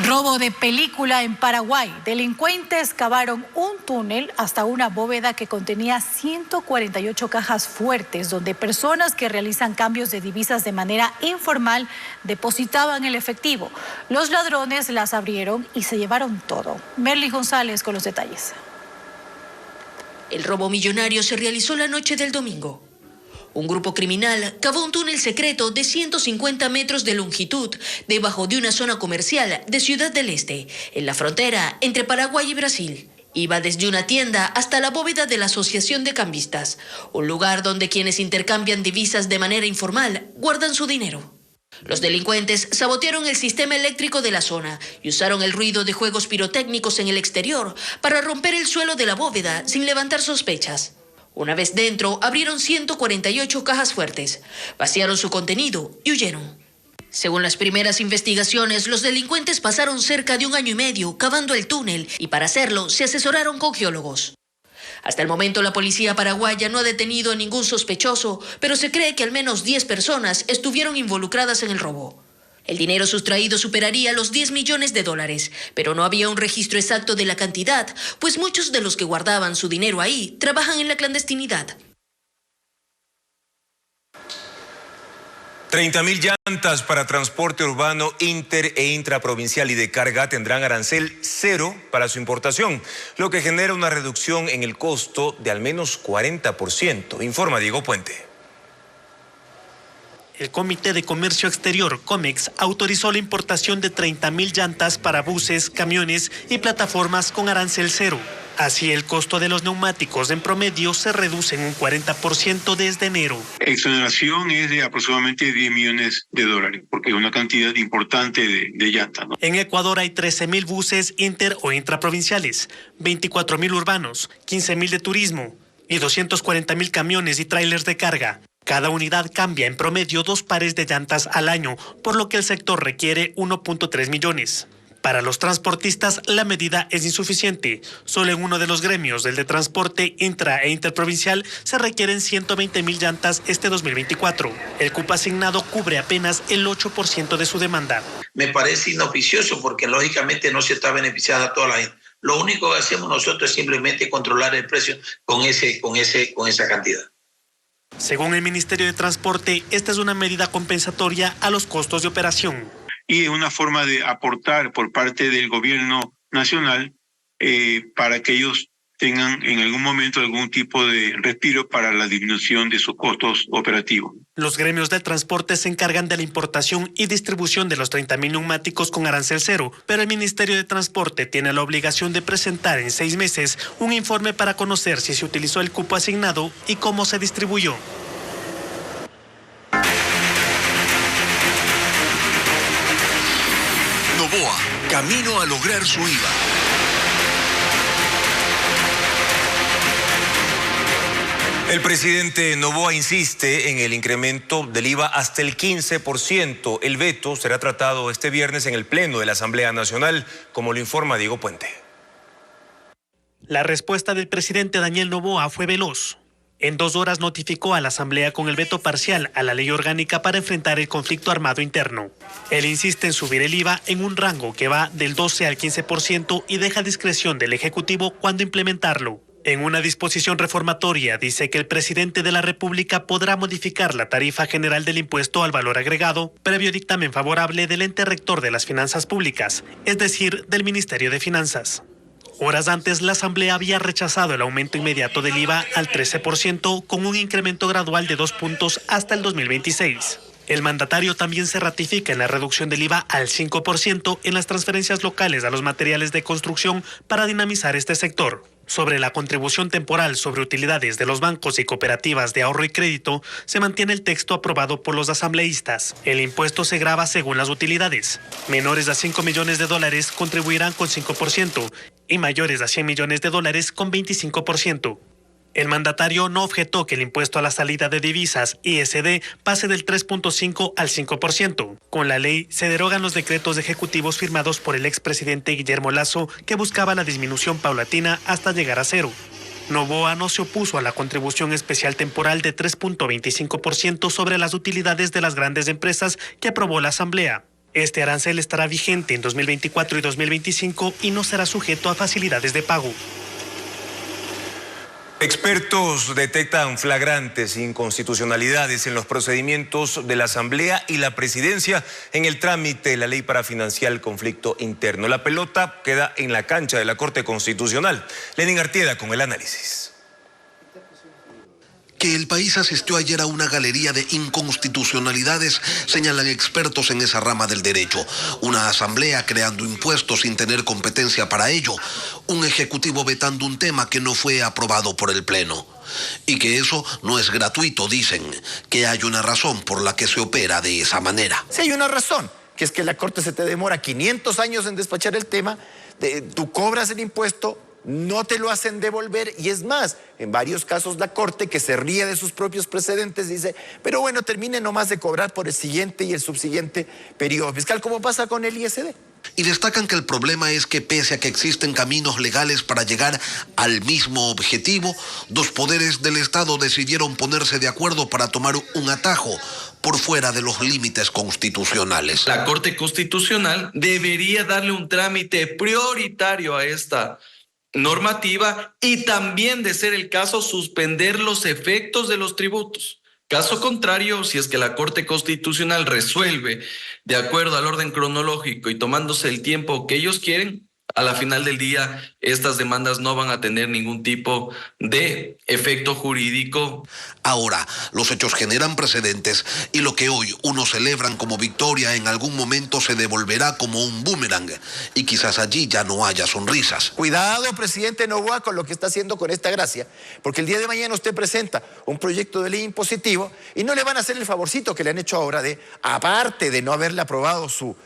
Robo de película en Paraguay. Delincuentes cavaron un túnel hasta una bóveda que contenía 148 cajas fuertes, donde personas que realizan cambios de divisas de manera informal depositaban el efectivo. Los ladrones las abrieron y se llevaron todo. Merly González con los detalles. El robo millonario se realizó la noche del domingo. Un grupo criminal cavó un túnel secreto de 150 metros de longitud debajo de una zona comercial de Ciudad del Este, en la frontera entre Paraguay y Brasil. Iba desde una tienda hasta la bóveda de la Asociación de Cambistas, un lugar donde quienes intercambian divisas de manera informal guardan su dinero. Los delincuentes sabotearon el sistema eléctrico de la zona y usaron el ruido de juegos pirotécnicos en el exterior para romper el suelo de la bóveda sin levantar sospechas. Una vez dentro, abrieron 148 cajas fuertes, vaciaron su contenido y huyeron. Según las primeras investigaciones, los delincuentes pasaron cerca de 1 año y medio cavando el túnel y para hacerlo se asesoraron con geólogos. Hasta el momento la policía paraguaya no ha detenido a ningún sospechoso, pero se cree que al menos 10 personas estuvieron involucradas en el robo. El dinero sustraído superaría los $10 millones, pero no había un registro exacto de la cantidad, pues muchos de los que guardaban su dinero ahí trabajan en la clandestinidad. 30.000 llantas para transporte urbano inter e intraprovincial y de carga tendrán arancel cero para su importación, lo que genera una reducción en el costo de al menos 40%, informa Diego Puente. El Comité de Comercio Exterior, COMEX, autorizó la importación de 30.000 llantas para buses, camiones y plataformas con arancel cero. Así, el costo de los neumáticos en promedio se reduce en un 40% desde enero. La exoneración es de aproximadamente $10 millones, porque es una cantidad importante de llantas, ¿no? En Ecuador hay 13.000 buses inter o intraprovinciales, 24.000 urbanos, 15.000 de turismo y 240.000 camiones y tráilers de carga. Cada unidad cambia en promedio 2 pares de llantas al año, por lo que el sector requiere 1.3 millones. Para los transportistas, la medida es insuficiente. Solo en uno de los gremios, el de transporte intra e interprovincial, se requieren 120.000 llantas este 2024. El cupo asignado cubre apenas el 8% de su demanda. Me parece inoficioso porque lógicamente no se está beneficiando a toda la gente. Lo único que hacemos nosotros es simplemente controlar el precio con esa cantidad. Según el Ministerio de Transporte, esta es una medida compensatoria a los costos de operación. Y es una forma de aportar por parte del gobierno nacional para que ellos tengan en algún momento algún tipo de respiro para la disminución de sus costos operativos. Los gremios del transporte se encargan de la importación y distribución de los 30.000 neumáticos con arancel cero, pero el Ministerio de Transporte tiene la obligación de presentar en 6 meses un informe para conocer si se utilizó el cupo asignado y cómo se distribuyó. Noboa, camino a lograr su IVA. El presidente Noboa insiste en el incremento del IVA hasta el 15%. El veto será tratado este viernes en el Pleno de la Asamblea Nacional, como lo informa Diego Puente. La respuesta del presidente Daniel Noboa fue veloz. En 2 horas notificó a la Asamblea con el veto parcial a la ley orgánica para enfrentar el conflicto armado interno. Él insiste en subir el IVA en un rango que va del 12 al 15% y deja discreción del Ejecutivo cuándo implementarlo. En una disposición reformatoria dice que el presidente de la República podrá modificar la tarifa general del impuesto al valor agregado previo dictamen favorable del ente rector de las finanzas públicas, es decir, del Ministerio de Finanzas. Horas antes, la Asamblea había rechazado el aumento inmediato del IVA al 13% con un incremento gradual de 2 puntos hasta el 2026. El mandatario también se ratifica en la reducción del IVA al 5% en las transferencias locales a los materiales de construcción para dinamizar este sector. Sobre la contribución temporal sobre utilidades de los bancos y cooperativas de ahorro y crédito, se mantiene el texto aprobado por los asambleístas. El impuesto se grava según las utilidades. Menores a $5 millones contribuirán con 5% y mayores a $100 millones con 25%. El mandatario no objetó que el impuesto a la salida de divisas, ISD, pase del 3.5 al 5%. Con la ley se derogan los decretos ejecutivos firmados por el expresidente Guillermo Lasso, que buscaba la disminución paulatina hasta llegar a cero. Noboa no se opuso a la contribución especial temporal de 3.25% sobre las utilidades de las grandes empresas que aprobó la Asamblea. Este arancel estará vigente en 2024 y 2025 y no será sujeto a facilidades de pago. Expertos detectan flagrantes inconstitucionalidades en los procedimientos de la Asamblea y la Presidencia en el trámite de la ley para financiar el conflicto interno. La pelota queda en la cancha de la Corte Constitucional. Lenin Artieda con el análisis. Que el país asistió ayer a una galería de inconstitucionalidades, señalan expertos en esa rama del derecho. Una asamblea creando impuestos sin tener competencia para ello. Un ejecutivo vetando un tema que no fue aprobado por el Pleno. Y que eso no es gratuito, dicen. Que hay una razón por la que se opera de esa manera. Sí, hay una razón, que es que la Corte se te demora 500 años en despachar el tema, tú cobras el impuesto, no te lo hacen devolver y es más, en varios casos la Corte, que se ríe de sus propios precedentes, dice, pero bueno, termine nomás de cobrar por el siguiente y el subsiguiente periodo fiscal, como pasa con el ISD. Y destacan que el problema es que pese a que existen caminos legales para llegar al mismo objetivo, dos poderes del Estado decidieron ponerse de acuerdo para tomar un atajo por fuera de los límites constitucionales. La Corte Constitucional debería darle un trámite prioritario a esta normativa y también, de ser el caso, suspender los efectos de los tributos. Caso contrario, si es que la Corte Constitucional resuelve de acuerdo al orden cronológico y tomándose el tiempo que ellos quieren, a la final del día estas demandas no van a tener ningún tipo de efecto jurídico. Ahora, los hechos generan precedentes y lo que hoy unos celebran como victoria en algún momento se devolverá como un boomerang y quizás allí ya no haya sonrisas. Cuidado, presidente Noboa, con lo que está haciendo con esta gracia, porque el día de mañana usted presenta un proyecto de ley impositivo y no le van a hacer el favorcito que le han hecho ahora de, aparte de no haberle aprobado su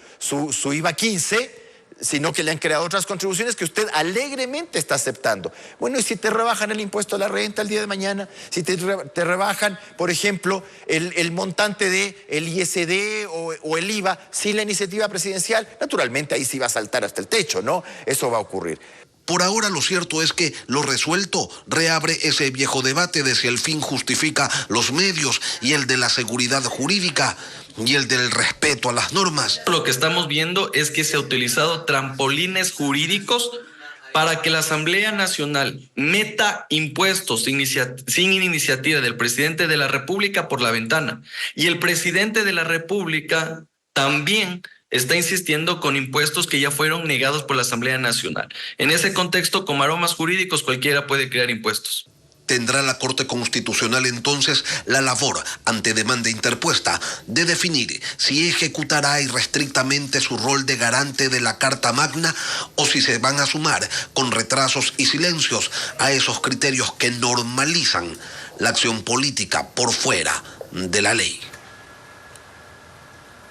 IVA 15, sino que le han creado otras contribuciones que usted alegremente está aceptando. Bueno, y si te rebajan el impuesto a la renta el día de mañana, si te rebajan, por ejemplo, el montante del ISD o el IVA sin la iniciativa presidencial, naturalmente ahí sí va a saltar hasta el techo, ¿no? Eso va a ocurrir. Por ahora lo cierto es que lo resuelto reabre ese viejo debate de si el fin justifica los medios y el de la seguridad jurídica y el del respeto a las normas. Lo que estamos viendo es que se ha utilizado trampolines jurídicos para que la Asamblea Nacional meta impuestos sin iniciativa del presidente de la República por la ventana. Y el presidente de la República también está insistiendo con impuestos que ya fueron negados por la Asamblea Nacional. En ese contexto, con aromas jurídicos, cualquiera puede crear impuestos. Tendrá la Corte Constitucional entonces la labor, ante demanda interpuesta, de definir si ejecutará irrestrictamente su rol de garante de la Carta Magna o si se van a sumar con retrasos y silencios a esos criterios que normalizan la acción política por fuera de la ley.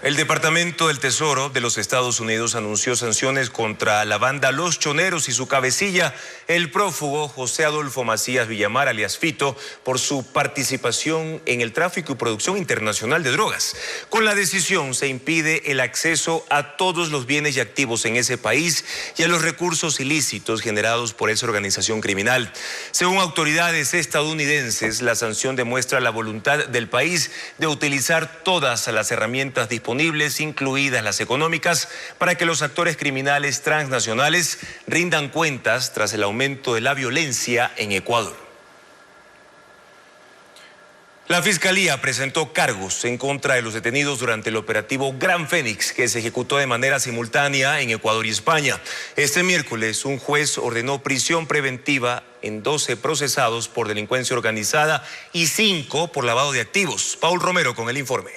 El Departamento del Tesoro de los Estados Unidos anunció sanciones contra la banda Los Choneros y su cabecilla, el prófugo José Adolfo Macías Villamar, alias Fito, por su participación en el tráfico y producción internacional de drogas. Con la decisión se impide el acceso a todos los bienes y activos en ese país y a los recursos ilícitos generados por esa organización criminal. Según autoridades estadounidenses, la sanción demuestra la voluntad del país de utilizar todas las herramientas disponibles, incluidas las económicas, para que los actores criminales transnacionales rindan cuentas tras el aumento de la violencia en Ecuador. La Fiscalía presentó cargos en contra de los detenidos durante el operativo Gran Fénix, que se ejecutó de manera simultánea en Ecuador y España. Este miércoles, un juez ordenó prisión preventiva en 12 procesados por delincuencia organizada y 5 por lavado de activos. Paul Romero con el informe.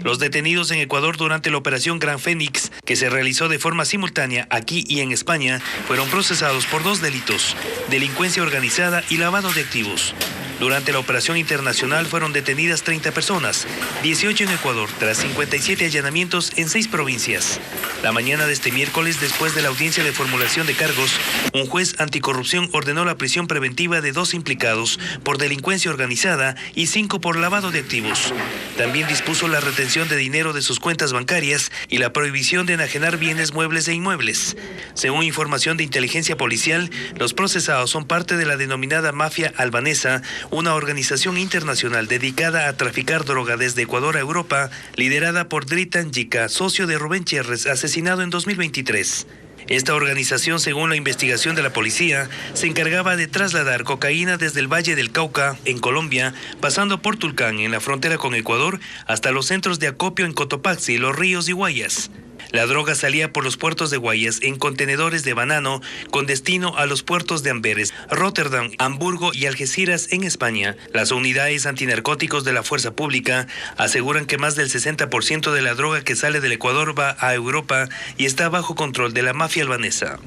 Los detenidos en Ecuador durante la operación Gran Fénix, que se realizó de forma simultánea aquí y en España, fueron procesados por 2 delitos: delincuencia organizada y lavado de activos. Durante la operación internacional fueron detenidas 30 personas, 18 en Ecuador, tras 57 allanamientos en 6 provincias. La mañana de este miércoles, después de la audiencia de formulación de cargos, un juez anticorrupción ordenó la prisión preventiva de 2 implicados por delincuencia organizada y 5 por lavado de activos. También dispuso la retención de dinero de sus cuentas bancarias y la prohibición de enajenar bienes muebles e inmuebles. Según información de inteligencia policial, los procesados son parte de la denominada mafia albanesa, una organización internacional dedicada a traficar droga desde Ecuador a Europa, liderada por Dritan Yika, socio de Rubén Cherres, asesinado en 2023. Esta organización, según la investigación de la policía, se encargaba de trasladar cocaína desde el Valle del Cauca, en Colombia, pasando por Tulcán, en la frontera con Ecuador, hasta los centros de acopio en Cotopaxi, Los Ríos y Guayas. La droga salía por los puertos de Guayas en contenedores de banano con destino a los puertos de Amberes, Rotterdam, Hamburgo y Algeciras en España. Las unidades antinarcóticos de la Fuerza Pública aseguran que más del 60% de la droga que sale del Ecuador va a Europa y está bajo control de la mafia albanesa.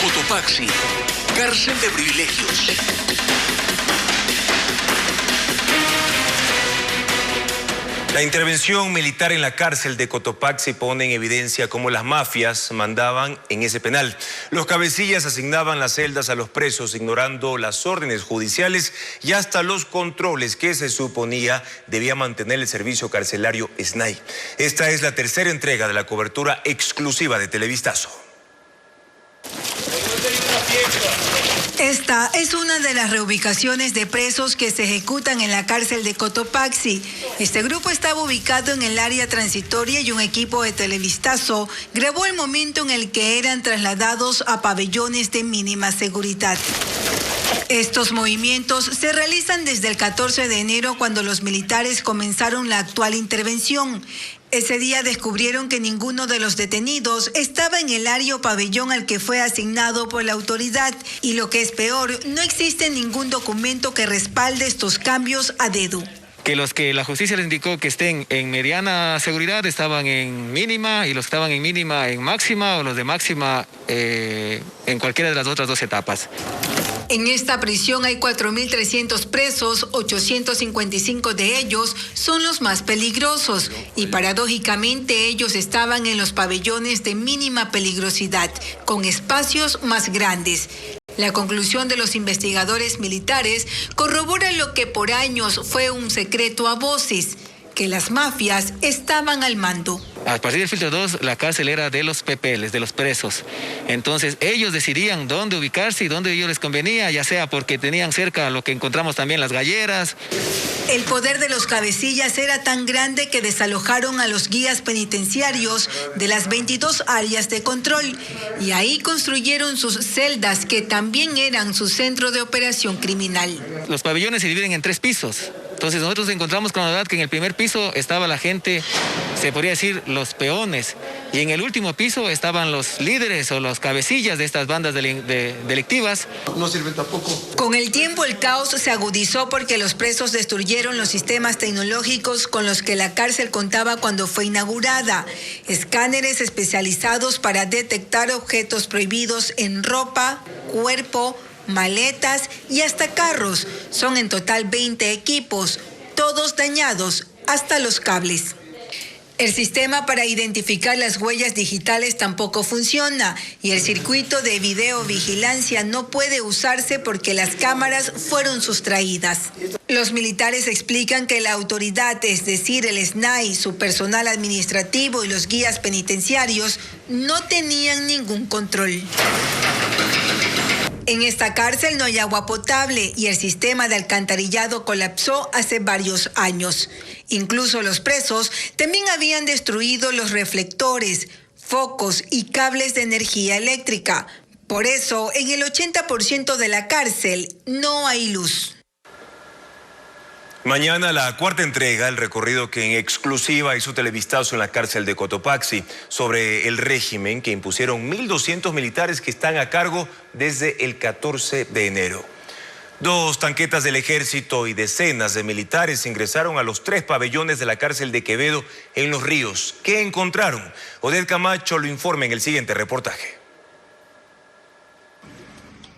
Cotopaxi, cárcel de privilegios. La intervención militar en la cárcel de Cotopaxi pone en evidencia cómo las mafias mandaban en ese penal. Los cabecillas asignaban las celdas a los presos, ignorando las órdenes judiciales y hasta los controles que se suponía debía mantener el servicio carcelario SNAI. Esta es la tercera entrega de la cobertura exclusiva de Televistazo. Esta es una de las reubicaciones de presos que se ejecutan en la cárcel de Cotopaxi. Este grupo estaba ubicado en el área transitoria y un equipo de Televistazo grabó el momento en el que eran trasladados a pabellones de mínima seguridad. Estos movimientos se realizan desde el 14 de enero cuando los militares comenzaron la actual intervención. Ese día descubrieron que ninguno de los detenidos estaba en el área o pabellón al que fue asignado por la autoridad. Y lo que es peor, no existe ningún documento que respalde estos cambios a dedo. Que los que la justicia les indicó que estén en mediana seguridad estaban en mínima y los que estaban en mínima en máxima o los de máxima en cualquiera de las otras dos etapas. En esta prisión hay 4.300 presos, 855 de ellos son los más peligrosos y paradójicamente ellos estaban en los pabellones de mínima peligrosidad, con espacios más grandes. La conclusión de los investigadores militares corrobora lo que por años fue un secreto a voces, que las mafias estaban al mando. A partir del filtro 2, la cárcel era de los PPLs, de los presos. Entonces, ellos decidían dónde ubicarse y dónde ellos les convenía, ya sea porque tenían cerca lo que encontramos también, las galleras. El poder de los cabecillas era tan grande que desalojaron a los guías penitenciarios de las 22 áreas de control y ahí construyeron sus celdas que también eran su centro de operación criminal. Los pabellones se dividen en 3 pisos. Entonces nosotros encontramos con la verdad que en el primer piso estaba la gente, se podría decir los peones, y en el último piso estaban los líderes o los cabecillas de estas bandas delictivas. No sirve tampoco. Con el tiempo el caos se agudizó porque los presos destruyeron los sistemas tecnológicos con los que la cárcel contaba cuando fue inaugurada. Escáneres especializados para detectar objetos prohibidos en ropa, cuerpo, maletas y hasta carros. Son en total 20 equipos, todos dañados, hasta los cables. El sistema para identificar las huellas digitales tampoco funciona y el circuito de videovigilancia no puede usarse porque las cámaras fueron sustraídas. Los militares explican que la autoridad, es decir, el SNAI, su personal administrativo y los guías penitenciarios, no tenían ningún control. En esta cárcel no hay agua potable y el sistema de alcantarillado colapsó hace varios años. Incluso los presos también habían destruido los reflectores, focos y cables de energía eléctrica. Por eso, en el 80% de la cárcel no hay luz. Mañana la cuarta entrega, el recorrido que en exclusiva hizo Televistazo en la cárcel de Cotopaxi sobre el régimen que impusieron 1.200 militares que están a cargo desde el 14 de enero. 2 tanquetas del ejército y decenas de militares ingresaron a los 3 pabellones de la cárcel de Quevedo en Los Ríos. ¿Qué encontraron? Odette Camacho lo informa en el siguiente reportaje.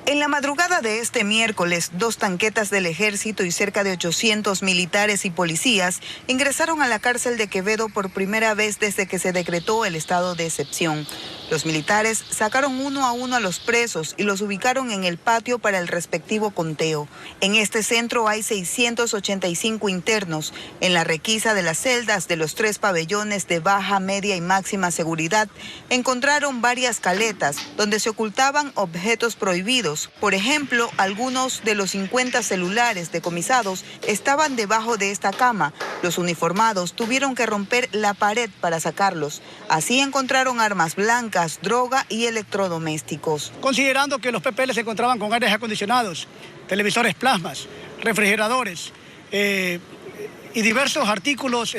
En la madrugada de este miércoles, 2 tanquetas del ejército y cerca de 800 militares y policías ingresaron a la cárcel de Quevedo por primera vez desde que se decretó el estado de excepción. Los militares sacaron uno a uno a los presos y los ubicaron en el patio para el respectivo conteo. En este centro hay 685 internos. En la requisa de las celdas de los 3 pabellones de baja, media y máxima seguridad, encontraron varias caletas donde se ocultaban objetos prohibidos. Por ejemplo, algunos de los 50 celulares decomisados estaban debajo de esta cama. Los uniformados tuvieron que romper la pared para sacarlos. Así encontraron armas blancas, droga y electrodomésticos. Considerando que los PPL se encontraban con aires acondicionados, televisores plasmas, refrigeradores y diversos artículos,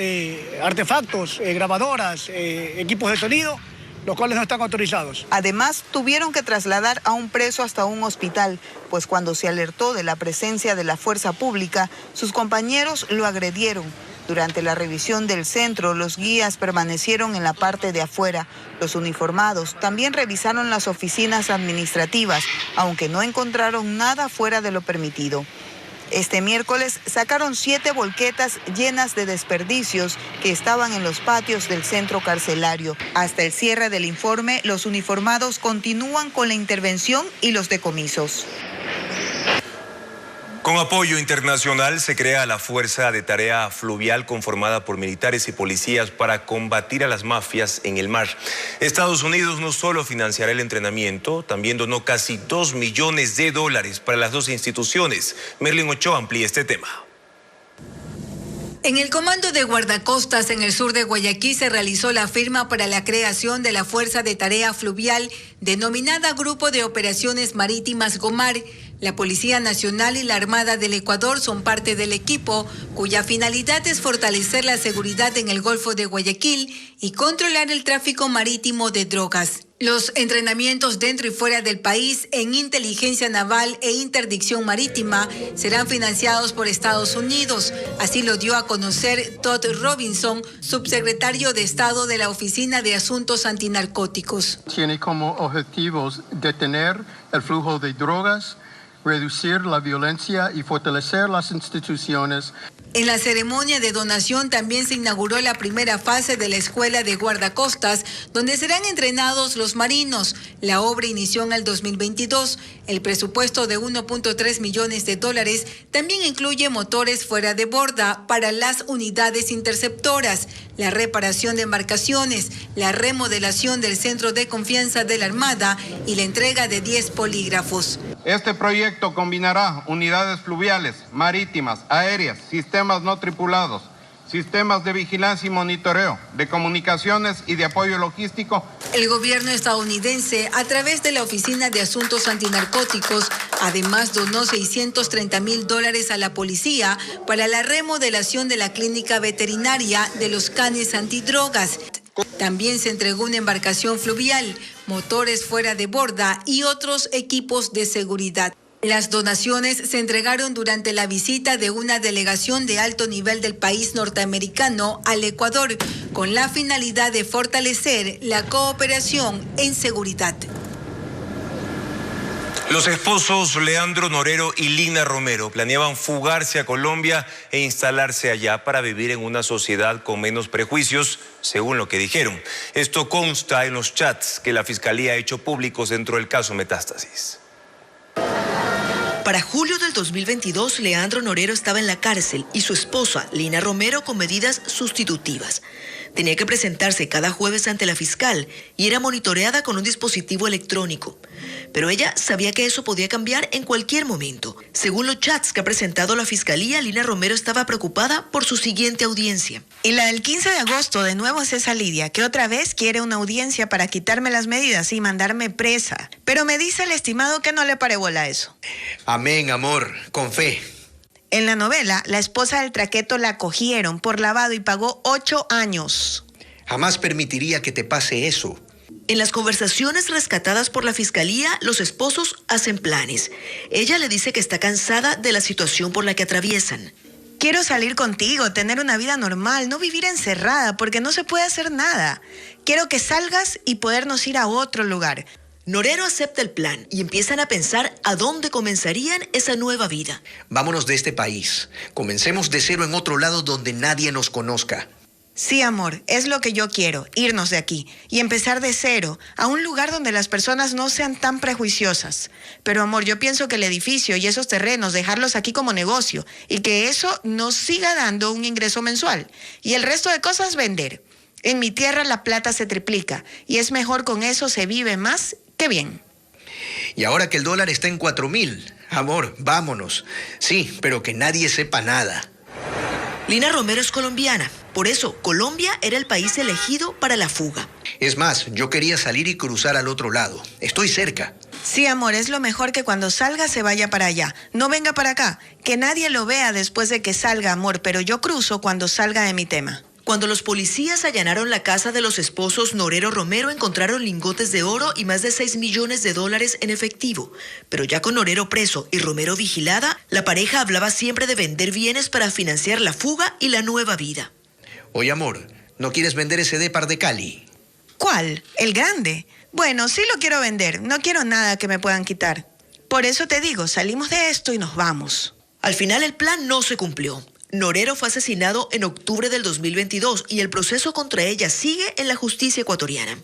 artefactos, grabadoras, equipos de sonido, los cuales no están autorizados. Además, tuvieron que trasladar a un preso hasta un hospital, pues cuando se alertó de la presencia de la fuerza pública, sus compañeros lo agredieron. Durante la revisión del centro, los guías permanecieron en la parte de afuera. Los uniformados también revisaron las oficinas administrativas, aunque no encontraron nada fuera de lo permitido. Este miércoles sacaron 7 volquetas llenas de desperdicios que estaban en los patios del centro carcelario. Hasta el cierre del informe, los uniformados continúan con la intervención y los decomisos. Con apoyo internacional se crea la Fuerza de Tarea Fluvial conformada por militares y policías para combatir a las mafias en el mar. Estados Unidos no solo financiará el entrenamiento, también donó casi $2 millones para las 2 instituciones. Merlin Ochoa amplía este tema. En el Comando de Guardacostas en el sur de Guayaquil se realizó la firma para la creación de la Fuerza de Tarea Fluvial, denominada Grupo de Operaciones Marítimas GOMAR. La Policía Nacional y la Armada del Ecuador son parte del equipo, cuya finalidad es fortalecer la seguridad en el Golfo de Guayaquil y controlar el tráfico marítimo de drogas. Los entrenamientos dentro y fuera del país en inteligencia naval e interdicción marítima serán financiados por Estados Unidos. Así lo dio a conocer Todd Robinson, subsecretario de Estado de la Oficina de Asuntos Antinarcóticos. Tiene como objetivos detener el flujo de drogas, reducir la violencia y fortalecer las instituciones. En la ceremonia de donación también se inauguró la primera fase de la Escuela de Guardacostas, donde serán entrenados los marinos. La obra inició en el 2022. El presupuesto de $1.3 millones también incluye motores fuera de borda para las unidades interceptoras, la reparación de embarcaciones, la remodelación del centro de confianza de la Armada y la entrega de 10 polígrafos. Este proyecto combinará unidades fluviales, marítimas, aéreas, sistemas no tripulados, sistemas de vigilancia y monitoreo, de comunicaciones y de apoyo logístico. El gobierno estadounidense, a través de la Oficina de Asuntos Antinarcóticos, además donó $630,000 a la policía para la remodelación de la clínica veterinaria de los canes antidrogas. También se entregó una embarcación fluvial, motores fuera de borda y otros equipos de seguridad. Las donaciones se entregaron durante la visita de una delegación de alto nivel del país norteamericano al Ecuador, con la finalidad de fortalecer la cooperación en seguridad. Los esposos Leandro Norero y Lina Romero planeaban fugarse a Colombia e instalarse allá para vivir en una sociedad con menos prejuicios, según lo que dijeron. Esto consta en los chats que la Fiscalía ha hecho públicos dentro del caso Metástasis. Para julio del 2022, Leandro Norero estaba en la cárcel y su esposa, Lina Romero, con medidas sustitutivas. Tenía que presentarse cada jueves ante la fiscal y era monitoreada con un dispositivo electrónico. Pero ella sabía que eso podía cambiar en cualquier momento. Según los chats que ha presentado la fiscalía, Lina Romero estaba preocupada por su siguiente audiencia. Y la del 15 de agosto, de nuevo es esa Lidia, que otra vez quiere una audiencia para quitarme las medidas y mandarme presa. Pero me dice el estimado que no le pare bola a eso. Amén, amor, con fe. En la novela, la esposa del traqueto la cogieron por lavado y pagó 8 años. Jamás permitiría que te pase eso. En las conversaciones rescatadas por la fiscalía, los esposos hacen planes. Ella le dice que está cansada de la situación por la que atraviesan. Quiero salir contigo, tener una vida normal, no vivir encerrada porque no se puede hacer nada. Quiero que salgas y podernos ir a otro lugar. Norero acepta el plan y empiezan a pensar a dónde comenzarían esa nueva vida. Vámonos de este país. Comencemos de cero en otro lado donde nadie nos conozca. Sí, amor, es lo que yo quiero, irnos de aquí y empezar de cero, a un lugar donde las personas no sean tan prejuiciosas. Pero, amor, yo pienso que el edificio y esos terrenos, dejarlos aquí como negocio y que eso nos siga dando un ingreso mensual. Y el resto de cosas vender. En mi tierra la plata se triplica y es mejor, con eso se vive más que bien. Y ahora que el dólar está en 4.000, amor, vámonos. Sí, pero que nadie sepa nada. Lina Romero es colombiana, por eso Colombia era el país elegido para la fuga. Es más, yo quería salir y cruzar al otro lado. Estoy cerca. Sí, amor, es lo mejor que cuando salga se vaya para allá. No venga para acá. Que nadie lo vea después de que salga, amor, pero yo cruzo cuando salga de mi tema. Cuando los policías allanaron la casa de los esposos Norero Romero, encontraron lingotes de oro y más de $6 millones en efectivo. Pero ya con Norero preso y Romero vigilada, la pareja hablaba siempre de vender bienes para financiar la fuga y la nueva vida. Oye, amor, ¿no quieres vender ese dépar de Cali? ¿Cuál? ¿El grande? Bueno, sí lo quiero vender. No quiero nada que me puedan quitar. Por eso te digo, salimos de esto y nos vamos. Al final el plan no se cumplió. Norero fue asesinado en octubre del 2022 y el proceso contra ella sigue en la justicia ecuatoriana.